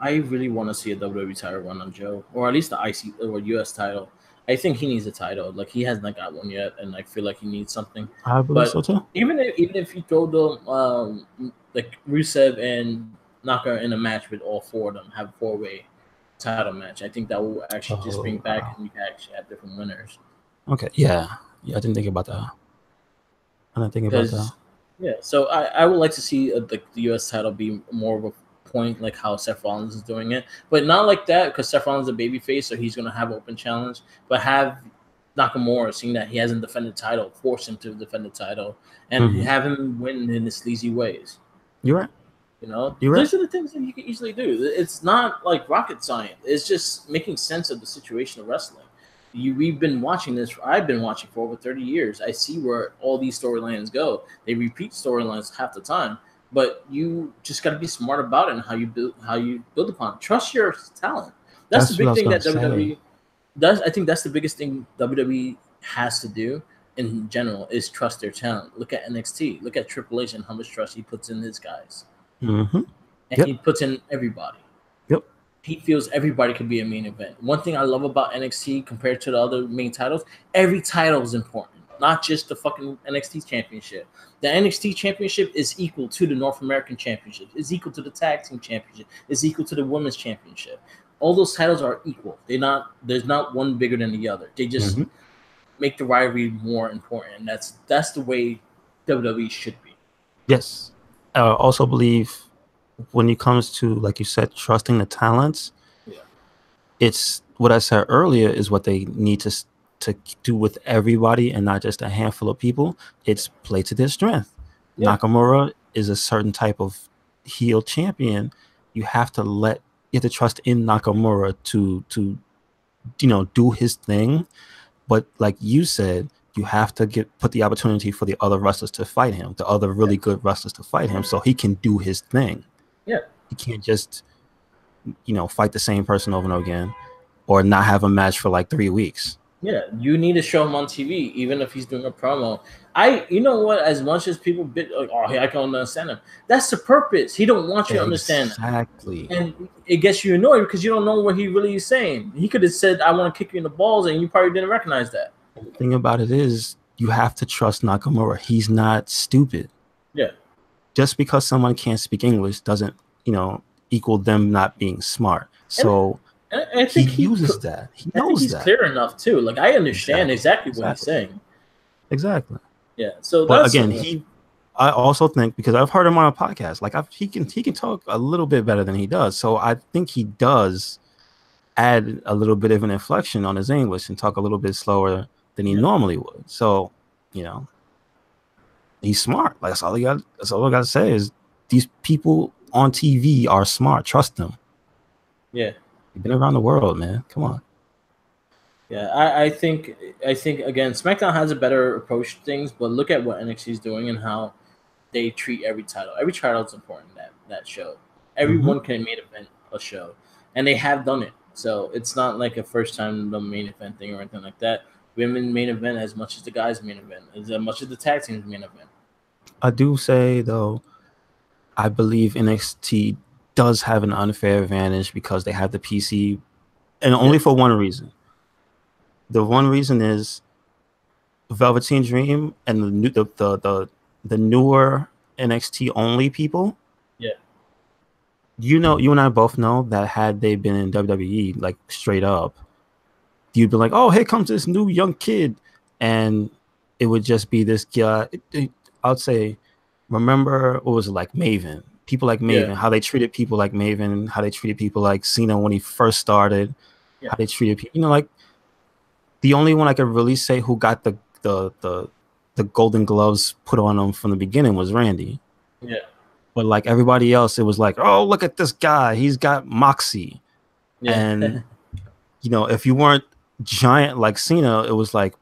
I really want to see a WWE title run on Joe, or at least the IC or US title. I think he needs a title. Like, he hasn't got one yet, and I feel like he needs something. I believe so too. Even if you throw the like Rusev and Naka in a match with all 4 of them, have a 4-way title match, I think that will actually just bring back, and you can actually have different winners. Okay, yeah, I didn't think about that. Yeah, so I would like to see the US title be more of a point, like how Seth Rollins is doing it, but not like that, because Seth Rollins is a babyface, so he's going to have an open challenge, but have Nakamura, seeing that he hasn't defended the title, force him to defend the title, and have him win in the sleazy ways. You're right. Those are the things that you can easily do. It's not like rocket science. It's just making sense of the situation of wrestling. We've been watching this. I've been watching for over 30 years. I see where all these storylines go. They repeat storylines half the time, but you just got to be smart about it and how you build upon it. Trust your talent. That's the big thing that WWE does. I think that's the biggest thing WWE has to do in general is trust their talent. Look at NXT. Look at Triple H and how much trust he puts in his guys. Mm-hmm. And he puts in everybody. Yep. He feels everybody could be a main event. One thing I love about NXT compared to the other main titles, every title is important, not just the fucking NXT championship. The NXT championship is equal to the North American championship, is equal to the tag team championship, is equal to the women's championship. All those titles are equal. There's not one bigger than the other. They just make the rivalry more important. And that's the way WWE should be. Yes. I also believe when it comes to, like you said, trusting the talents, it's what I said earlier is what they need to do with everybody and not just a handful of people. It's play to their strength. Yeah. Nakamura is a certain type of heel champion. You have to trust in Nakamura to do his thing. But like you said, you have to put the opportunity for the other wrestlers to fight him, the other really good wrestlers to fight him, so he can do his thing. Yeah. He can't just fight the same person over and over again, or not have a match for like 3 weeks. Yeah, you need to show him on TV, even if he's doing a promo. You know what? As much as people like, oh, I can understand him. That's the purpose. He don't want you to understand him. Exactly. And it gets you annoyed because you don't know what he really is saying. He could have said, "I want to kick you in the balls," and you probably didn't recognize that. The thing about it is, you have to trust Nakamura. He's not stupid. Yeah. Just because someone can't speak English doesn't, equal them not being smart. So and I think he uses that. He knows he's that. clear enough too. Like I understand exactly what he's saying. Exactly. Yeah. So, but again, I also think, because I've heard him on a podcast, like he can talk a little bit better than he does. So I think he does add a little bit of an inflection on his English and talk a little bit slower than he normally would. So, he's smart. Like that's all I got to say is these people on TV are smart. Trust them. Yeah. You've been around the world, man. Come on. Yeah, I think again, SmackDown has a better approach to things, but look at what NXT is doing and how they treat every title. Every title is important in that show. Everyone can main event a show, and they have done it. So it's not like a first time the main event thing or anything like that. Women main event as much as the guys main event, as much as the tag teams main event. I do say though, I believe NXT does have an unfair advantage because they have the PC, and only for one reason. The one reason is Velveteen Dream and the newer NXT only people. Yeah. You and I both know that had they been in WWE, like straight up, you'd be like, oh, here comes this new young kid. And it would just be this guy. I'd say, remember, what was it, like Maven? People like Maven, how they treated people like Maven, how they treated people like Cena when he first started, how they treated people. Like the only one I could really say who got the golden gloves put on him from the beginning was Randy. Yeah. But like everybody else, it was like, oh, look at this guy. He's got moxie. Yeah. And, if you weren't giant like Cena, it was like,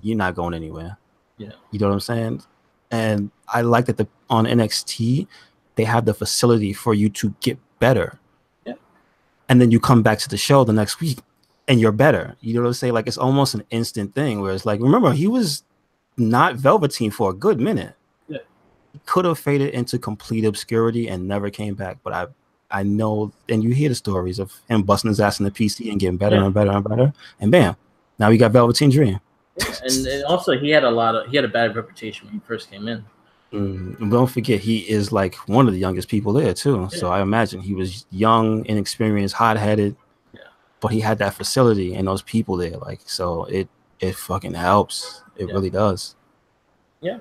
you're not going anywhere. Yeah. You know what I'm saying? And I like that on NXT, they have the facility for you to get better. Yeah. And then you come back to the show the next week and you're better. You know what I'm saying? Like it's almost an instant thing where it's like, remember, he was not Velveteen for a good minute. Yeah. He could have faded into complete obscurity and never came back. But I know, and you hear the stories of him busting his ass in the PC and getting better and better and better. And bam, now we got Velveteen Dream. Yeah. And also he had a bad reputation when he first came in. Don't forget, he is like one of the youngest people there too. Yeah. So I imagine he was young, inexperienced, hot-headed. Yeah. But he had that facility and those people there. Like, so it fucking helps. It really does. Yeah.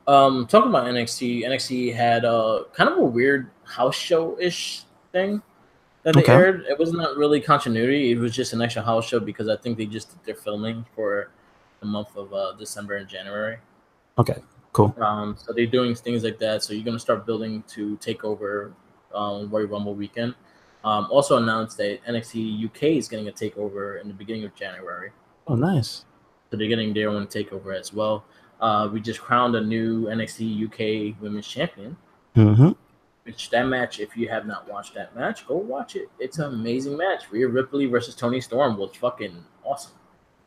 Talking about NXT had kind of a weird house show-ish thing that they aired. It was not really continuity. It was just an extra house show because I think they just did their filming for the month of December and January. Okay, cool. So they're doing things like that. So you're going to start building to takeover Royal Rumble weekend. Also announced that NXT UK is getting a takeover in the beginning of January. Oh, nice. So they're getting their own takeover as well. We just crowned a new NXT UK Women's Champion. Mm-hmm. Which that match, if you have not watched that match, go watch it. It's an amazing match. Rhea Ripley versus Toni Storm was fucking awesome.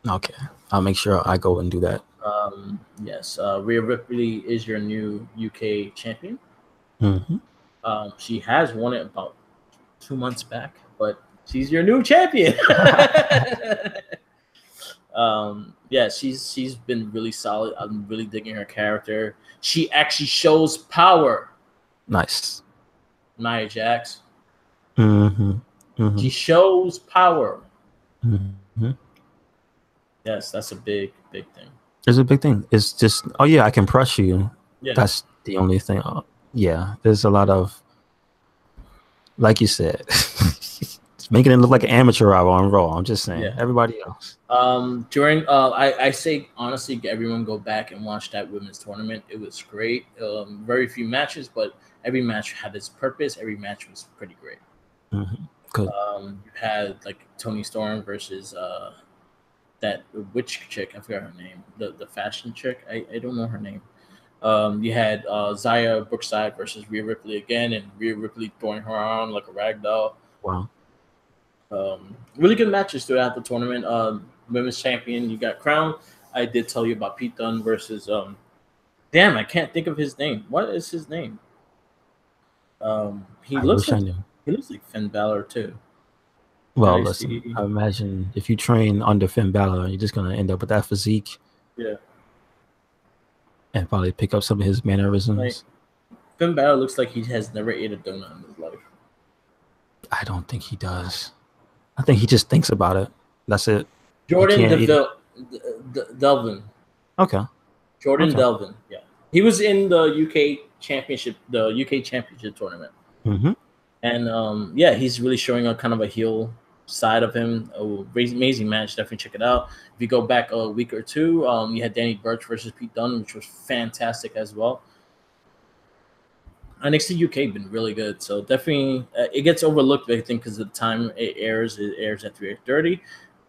Okay, I'll make sure I go and do that. Yes, Rhea Ripley is your new UK champion. Mm-hmm. She has won it about 2 months back, but she's your new champion. Yeah, she's been really solid. I'm really digging her character. She actually shows power. Nice. Nia Jax. Mm-hmm. Mm-hmm. She shows power. Mm-hmm. Yes, that's a big thing. It's a big thing. It's just, oh yeah, I can press you. Yeah. That's the only thing. Yeah, there's a lot of, like you said, it's making it look like an amateur hour on Raw. I'm just saying, everybody else. During, I say honestly, everyone go back and watch that women's tournament. It was great. Very few matches, but every match had its purpose. Every match was pretty great. Mm-hmm. Good. You had like Toni Storm versus that witch chick. I forgot her name. The fashion chick. I don't know her name. You had Zaya Brookside versus Rhea Ripley again, and Rhea Ripley throwing her around like a rag doll. Wow. Really good matches throughout the tournament. Women's champion, you got crowned. I did tell you about Pete Dunne versus damn, I can't think of his name. What is his name? He I looks wish like I knew. he looks like Finn Balor too. Well, listen, NXT. I imagine if you train under Finn Balor, you're just gonna end up with that physique. Yeah. And probably pick up some of his mannerisms. Like, Finn Balor looks like he has never ate a donut in his life. I don't think he does. I think he just thinks about it. That's it. Jordan Delvin. Okay. Jordan Delvin. Yeah. He was in the UK championship tournament. Mm-hmm. And yeah, he's really showing a kind of a heel side of him. Amazing match. Definitely check it out. If you go back a week or two, you had Danny Burch versus Pete Dunne, which was fantastic as well. NXT UK been really good, so definitely it gets overlooked, I think, because of the time it airs. It airs at 3:30,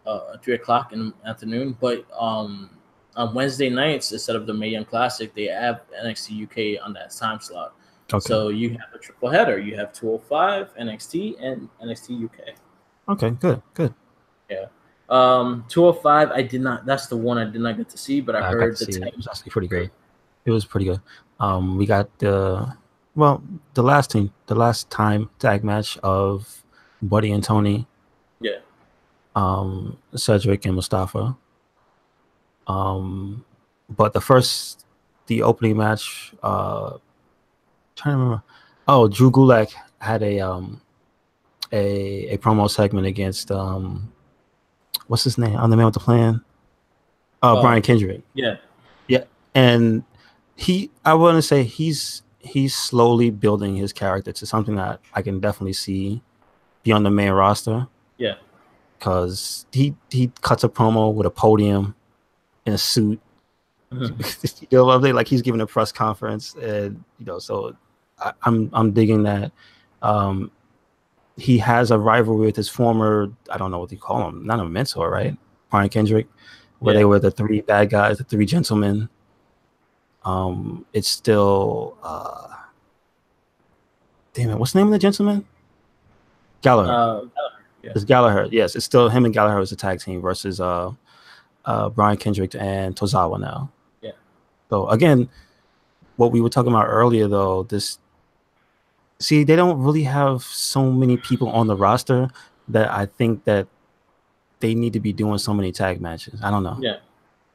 3:00 in the afternoon. But on Wednesday nights, instead of the Mae Young Classic, they have NXT UK on that time slot. Okay. So you have a triple header. You have 205 NXT and NXT UK. Okay, good. Yeah. 205, I did not. That's the one I did not get to see, but I heard the it was actually pretty good. It was pretty good. We got the last time tag match of Buddy and Tony. Yeah. Cedric and Mustafa. But the opening match, trying to remember. Oh, Drew Gulak had a promo segment against what's his name? I'm the man with the plan. Brian Kendrick. Yeah. And I want to say he's slowly building his character to something that I can definitely see beyond the main roster. Yeah. Because he cuts a promo with a podium in a suit. Mm-hmm. You know, like he's giving a press conference, and so I'm digging that. He has a rivalry with his former, I don't know what you call him, not a mentor, right? Brian Kendrick, where they were the three bad guys, the three gentlemen. It's still damn it, what's the name of the gentleman? Gallagher. Yeah. It's Gallagher. Yes, it's still him and Gallagher as a tag team versus Brian Kendrick and Tozawa now. Yeah. So again, what we were talking about earlier, though, they don't really have so many people on the roster that I think that they need to be doing so many tag matches. I don't know. Yeah.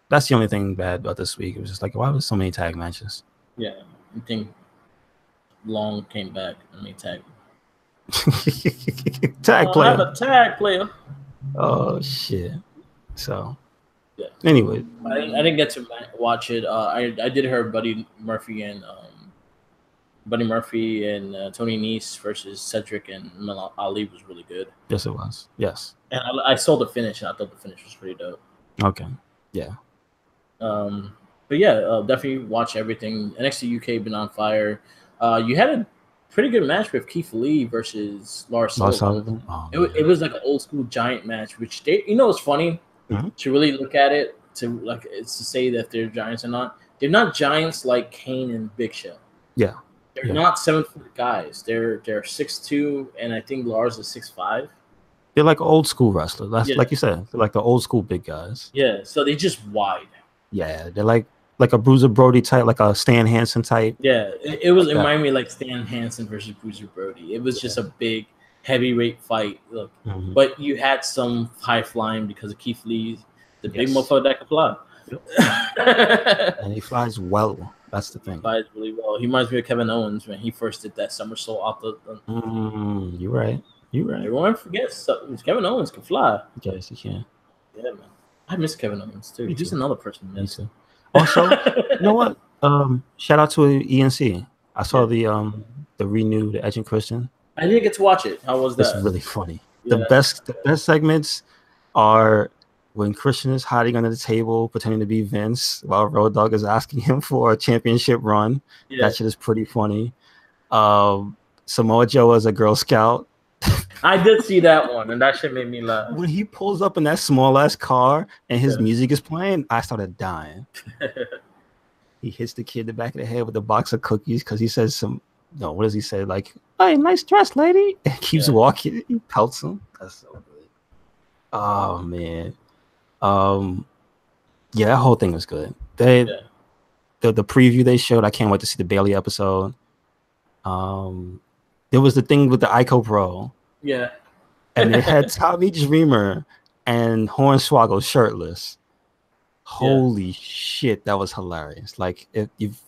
That's the only thing bad about this week. It was just like, why was so many tag matches? Yeah. I think Long came back. I mean, tag. Player. I'm a tag player. Oh, shit. So, yeah. Anyway. I didn't get to watch it. I did hear Buddy Murphy and Tony Nese versus Cedric and Ali was really good. Yes, it was. Yes. And I saw the finish, and I thought the finish was pretty dope. Okay. Yeah. But yeah, definitely watch everything. NXT UK been on fire. You had a pretty good match with Keith Lee versus Lars Sullivan. It was like an old school giant match, which it's funny to really look at it it's to say that they're giants or not. They're not giants like Kane and Big Show. Yeah. They're not 7-foot guys. They're 6'2", and I think Lars is 6'5". They're like old school wrestlers. That's like you said. They're like the old school big guys. Yeah, so they're just wide. Yeah, they're like a Bruiser Brody type, like a Stan Hansen type. Yeah, it reminded me like Stan Hansen versus Bruiser Brody. It was just a big heavyweight fight. Look, but you had some high flying because of Keith Lee, the big motherfucker that can fly. Yep. And he flies well. That's the thing. He flies really well. He reminds me of Kevin Owens when he first did that somersault off the. You're right. Everyone forgets Kevin Owens can fly. Yes, he can. Yeah, man. I miss Kevin Owens too. He's another person. Me too. Also, you know what? Shout out to ENC. I saw the renewed Edge and Christian. I didn't get to watch it. How was that? It's really funny. Yeah. The best segments are when Christian is hiding under the table, pretending to be Vince, while Road Dogg is asking him for a championship run. Yeah. That shit is pretty funny. Samoa Joe as a Girl Scout. I did see that one, and that shit made me laugh. When he pulls up in that small ass car and his music is playing, I started dying. He hits the kid in the back of the head with a box of cookies because he says some no, what does he say? Like, hey, nice dress, lady. And keeps walking. He pelts him. That's so good. Oh man. Yeah, that whole thing was good. The preview they showed, I can't wait to see the Bailey episode. There was the thing with the Ico Pro. Yeah. And they had Tommy Dreamer and Hornswoggle shirtless. Holy shit, that was hilarious. Like, if you've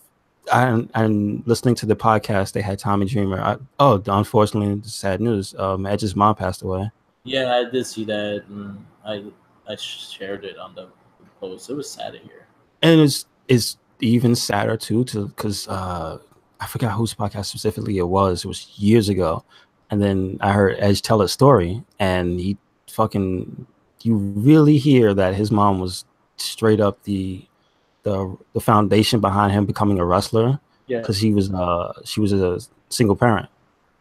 I'm listening to the podcast, they had Tommy Dreamer. Unfortunately, sad news. Edge's mom passed away. Yeah, I did see that, and I shared it on the post. It was sad to hear. And it's even sadder too, because I forgot whose podcast specifically it was. It was years ago, and then I heard Edge tell a story, and you really hear that his mom was straight up the foundation behind him becoming a wrestler. Yeah, because she was a single parent.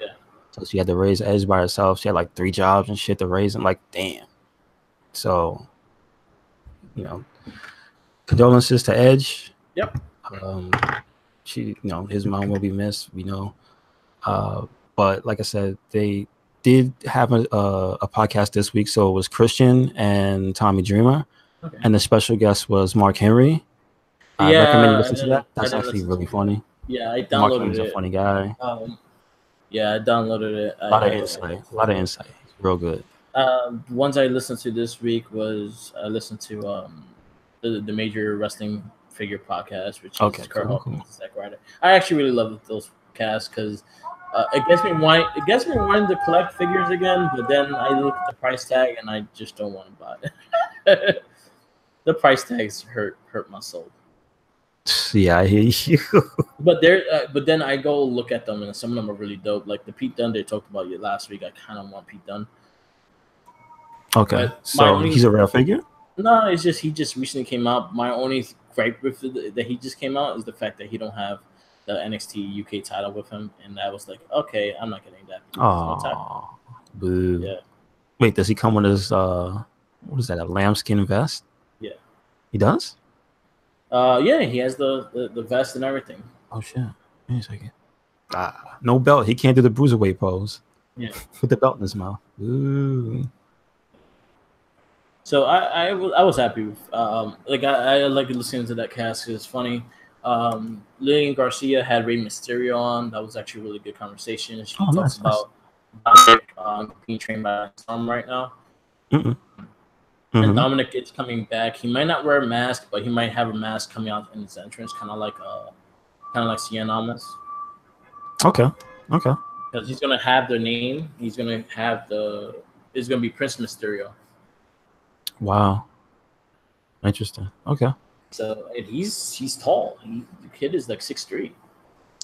Yeah, so she had to raise Edge by herself. She had like 3 jobs and shit to raise him. Like, damn. So, condolences to Edge. Yep. His mom will be missed. We know. But like I said, they did have a podcast this week. So it was Christian and Tommy Dreamer, and the special guest was Mark Henry. I recommend you listen to that. That's actually really funny. Yeah, I downloaded Mark Henry's a funny guy. Yeah, I downloaded it. A lot of insight. Real good. The ones I listened to this week was I listened to the Major Wrestling Figure podcast, which is Kurt Hawkins and Zack Ryder. I actually really love those casts because it gets me wanting to collect figures again, but then I look at the price tag and I just don't want to buy it. The price tags hurt my soul. Yeah, I hear you. But then I go look at them and some of them are really dope. Like the Pete Dunne they talked about last week. I kind of want Pete Dunne. Okay, so he's a real figure? No, it's just he just recently came out. My only gripe with that he just came out is the fact that he don't have the NXT UK title with him, and that was like, okay, I'm not getting that. Oh, boo. Yeah. Wait, does he come with his what is that? A lambskin vest? Yeah. He does? Yeah, he has the vest and everything. Oh shit! Wait a second. No belt. He can't do the bruiserweight pose. Yeah. With the belt in his mouth. Ooh. So I was happy with I like listening to that cast because it's funny. Lillian Garcia had Rey Mysterio on. That was actually a really good conversation. She talks about being trained by Storm right now. And Dominic is coming back. He might not wear a mask, but he might have a mask coming out in his entrance, kind of like Cien Almas. Okay. Because he's gonna have their name. He's gonna have it's gonna be Prince Mysterio. Wow. Interesting. Okay. So and he's tall. The kid is like 6'3".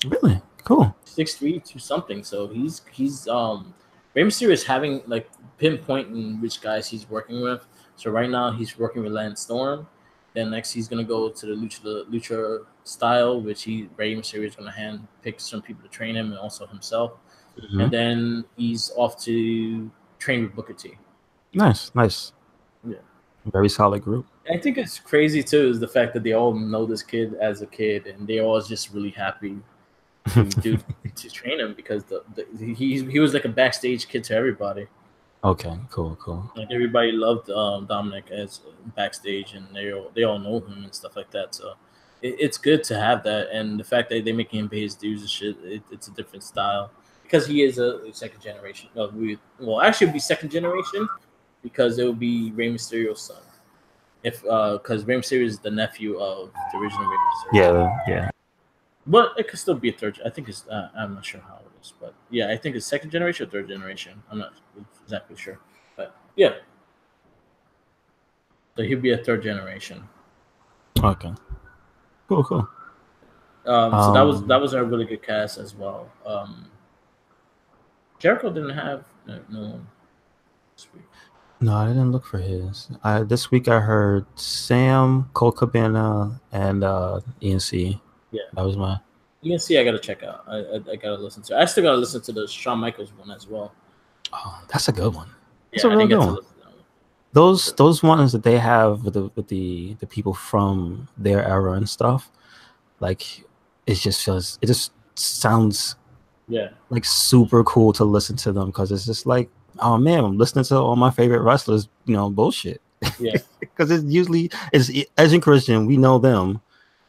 Really? Cool. 6'3" to something. So he's Rey Mysterio is having like pinpointing which guys he's working with. So right now he's working with Lance Storm. Then next he's gonna go to the Lucha style, which Rey Mysterio is gonna hand pick some people to train him and also himself. And then he's off to train with Booker T. Nice. Yeah. Very solid group. I think it's crazy too is the fact that they all know this kid as a kid and they all just really happy to train him because he was like a backstage kid to everybody. Okay, cool. Like everybody loved Dominic as backstage and they all know him and stuff like that. So it's good to have that, and the fact that they're making him pay his dues and shit, it's a different style because he is a second generation. Actually, it'd be second generation because it would be Rey Mysterio's son. Because Rey Mysterio is the nephew of the original Rey Mysterio. Yeah. But it could still be a third. I think it's. I'm not sure how it is, but yeah, I think it's second generation or third generation. I'm not exactly sure, but yeah. So he'll be a third generation. Okay. Cool. So that was a really good cast as well. Jericho didn't have no one this week. No, I didn't look for his. This week I heard Sam, Cole Cabana, and ENC. Yeah, that was my ENC. I gotta check out. I gotta listen to. I still gotta listen to the Shawn Michaels one as well. Oh, that's a good one. That's a real good one. Those ones that they have with the people from their era and stuff, like it just sounds Yeah. Like super cool to listen to them because it's just like, oh man, I'm listening to all my favorite wrestlers, bullshit. Yeah. Because it's Edge and Christian, we know them,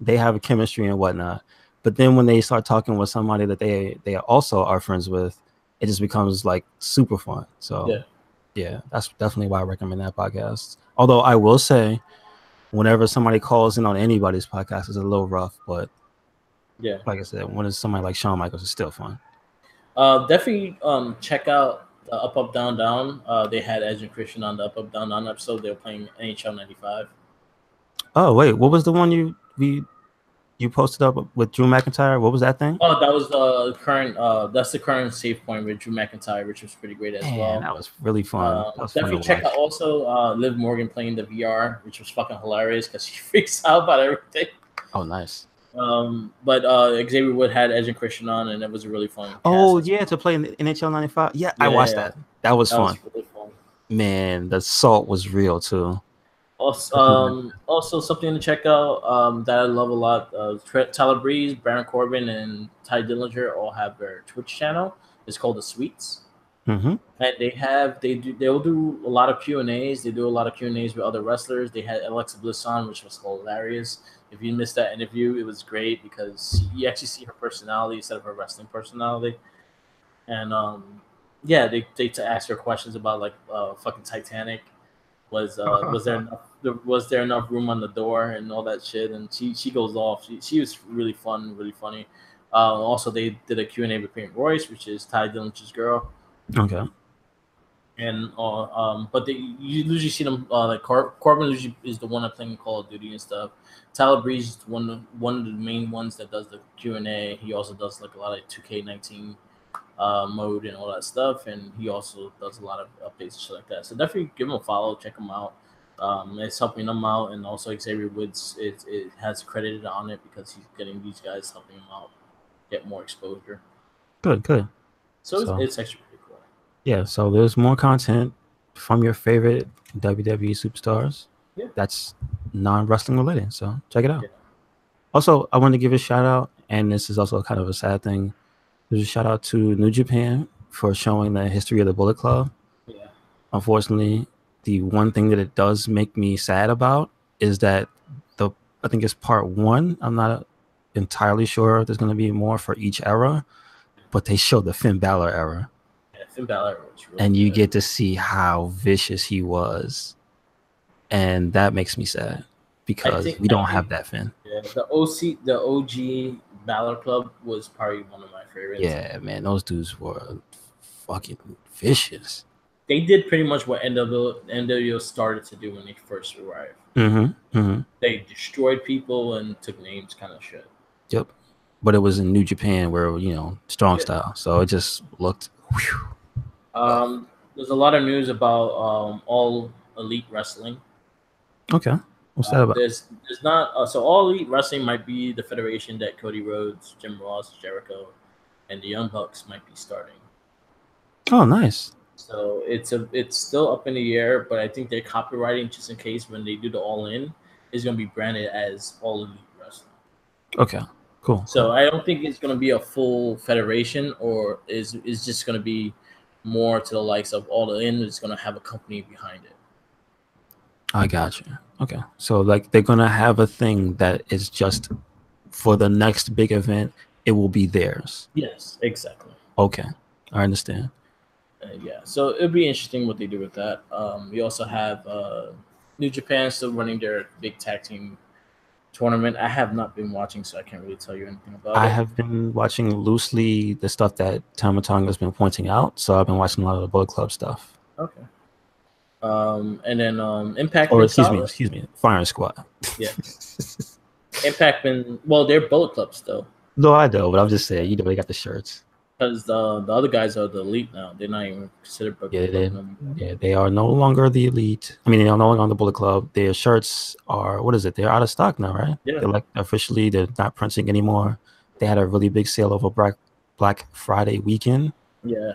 they have a chemistry and whatnot. But then when they start talking with somebody that they also are friends with, it just becomes like super fun. So yeah, that's definitely why I recommend that podcast. Although I will say, whenever somebody calls in on anybody's podcast, it's a little rough, but yeah, like I said, when it's somebody like Shawn Michaels, it's still fun. Definitely check out the Up Up Down Down. They had Edge and Christian on the Up Up Down Down episode. They were playing NHL '95. Oh wait, what was the one you posted up with Drew McIntyre? What was that thing? Oh, that was the current. That's the current save point with Drew McIntyre, which was pretty great as Man, well. that was really fun. That was Definitely fun to check watch. out also Liv Morgan playing the VR, which was fucking hilarious because she freaks out about everything. Oh, nice. But Xavier Wood had Edge and Christian on, and it was a really fun. Oh yeah, to play in the NHL '95. Yeah, I watched that. That was fun. Was really fun. Man, the salt was real too. Also something to check out that I love a lot. Tyler Breeze, Baron Corbin, and Ty Dillinger all have their Twitch channel. It's called The Sweets. Mm-hmm. And they'll do a lot of Q&As. They do a lot of Q&As with other wrestlers. They had Alexa Bliss on, which was hilarious. If you missed that interview, it was great because you actually see her personality instead of her wrestling personality. And they ask her questions about like fucking Titanic. Was there enough room on the door and all that shit? And she goes off. She was really fun, really funny. Also, they did a Q&A with Peyton Royce, which is Ty Dillinger's girl. Okay. And but you usually see them like Corbin usually is the one that playing Call of Duty and stuff. Tyler Breeze is one of the main ones that does the Q&A. He also does like a lot of 2K19 mode and all that stuff, and he also does a lot of updates and shit like that. So definitely give him a follow, check him out. It's helping them out, and also Xavier Woods it has credited on it because he's getting these guys helping him out get more exposure. Good. So it's actually pretty cool. Yeah, so there's more content from your favorite WWE superstars. Yeah. That's non-wrestling related, so check it out. Yeah. Also, I want to give a shout out, and this is also kind of a sad thing. There's a shout out to New Japan for showing the history of the Bullet Club. Yeah. Unfortunately, the one thing that it does make me sad about is that I think it's part 1. I'm not entirely sure there's going to be more for each era, but they showed the Finn Balor era. Yeah, Finn Balor was really and you good. get to see how vicious he was, and that makes me sad because we don't have that Finn. Yeah, the OG Balor Club was probably one of my favorites. Yeah, man, those dudes were fucking vicious. They did pretty much what NWO started to do when they first arrived. Mm-hmm. They destroyed people and took names, kind of shit. Yep, but it was in New Japan where strong style, so it just looked. Whew. There's a lot of news about All Elite Wrestling. Okay, what's that about? There's not so All Elite Wrestling might be the federation that Cody Rhodes, Jim Ross, Jericho, and the Young Bucks might be starting. Oh, nice. So it's still up in the air, but I think they're copywriting just in case when they do the All In, is going to be branded as All Elite Wrestling. Okay, cool. So I don't think it's going to be a full federation, or is just going to be more to the likes of All In. It's going to have a company behind it. I got you. Okay, so like they're going to have a thing that is just for the next big event. It will be theirs. Yes, exactly. Okay, I understand. Yeah, so it'll be interesting what they do with that. We also have New Japan still running their big tag team tournament. I have not been watching, so I can't really tell you anything about it. I have been watching loosely the stuff that Tama Tonga has been pointing out, so I've been watching a lot of the Bullet Club stuff. Okay. And then Impact. Or excuse me, Firing Squad. Yeah. Impact they're Bullet Club still. No, I know, but I'm just saying, they got the shirts. Because the other guys are the elite now. They're not even considered Bullet Club. They are no longer the elite. I mean, they are no longer on the Bullet Club. Their shirts are, what is it? They're out of stock now, right? Yeah. They're not printing anymore. They had a really big sale over Black Friday weekend. Yeah.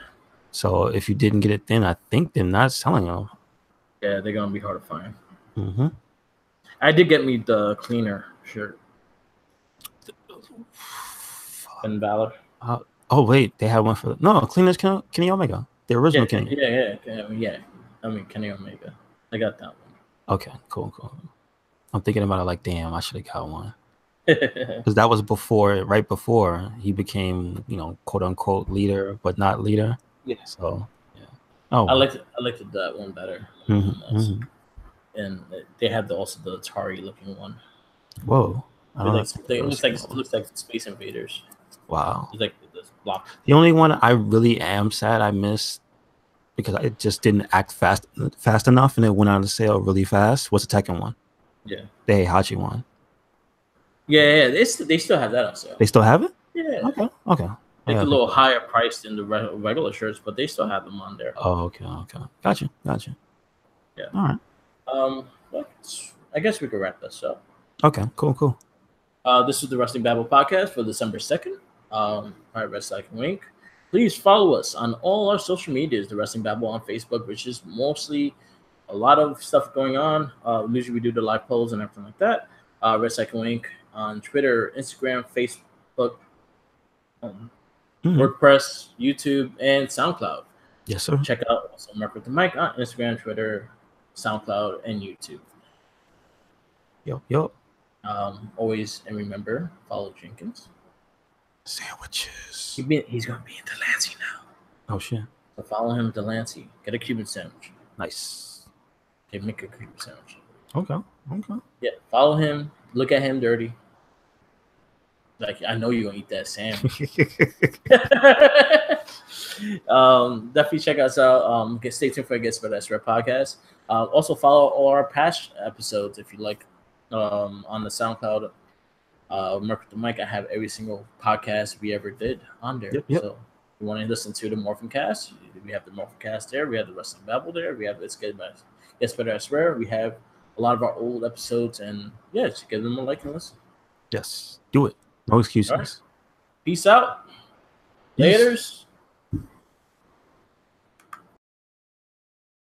So if you didn't get it then, I think they're not selling them. Yeah, they're going to be hard to find. Mm-hmm. I did get me the cleaner shirt. Finn Balor. Oh wait, they had one for Cleaners Kenny Omega, the original Kenny. Yeah. I mean Kenny Omega. I got that one. Okay, cool. I'm thinking about it like, damn, I should have got one. Because that was right before he became, quote unquote leader, but not leader. Yeah. So yeah. Oh, I liked that one better. Mm-hmm. And they had also the Atari looking one. Whoa! It looks like Space Invaders. Wow. It's like this block. The only one I really am sad I missed because it just didn't act fast enough, and it went on sale really fast. Was the Tekken one? Yeah. The Heihachi one. Yeah. They still have that on sale. They still have it? Yeah. Okay. It's a little higher priced than the regular shirts, but they still have them on there. Oh, okay. Gotcha. Yeah. All right. I guess we could wrap this up. Okay. Cool. This is the Wrestling Babble podcast for December 2nd. All right, Wrestling Wink. Please follow us on all our social medias. The Wrestling Babble on Facebook, which is mostly a lot of stuff going on. Usually we do the live polls and everything like that. Wrestling Wink on Twitter, Instagram, Facebook, WordPress, YouTube, and SoundCloud. Yes, sir. Check out also Mark with the Mic on Instagram, Twitter, SoundCloud, and YouTube. Yup. Always and remember, follow Jenkins. Sandwiches. He's gonna be in Delancey now. Oh shit! So follow him, Delancey. Get a Cuban sandwich. Nice. Okay, make a Cuban sandwich. Okay. Yeah, follow him. Look at him dirty. Like I know you're gonna eat that sandwich. Definitely check us out. Stay tuned for Get Better Rap podcast. Also follow all our past episodes if you like. On the SoundCloud, Mark with the Mic, I have every single podcast we ever did on there. Yep. So if you want to listen to the Morphin Cast, we have the Morphin Cast there. We have the Wrestling Babble there. We have Let's Get Better I Swear. We have a lot of our old episodes, and yeah, just give them a like and listen. Yes, do it. No excuses. Right. Peace out. Laters.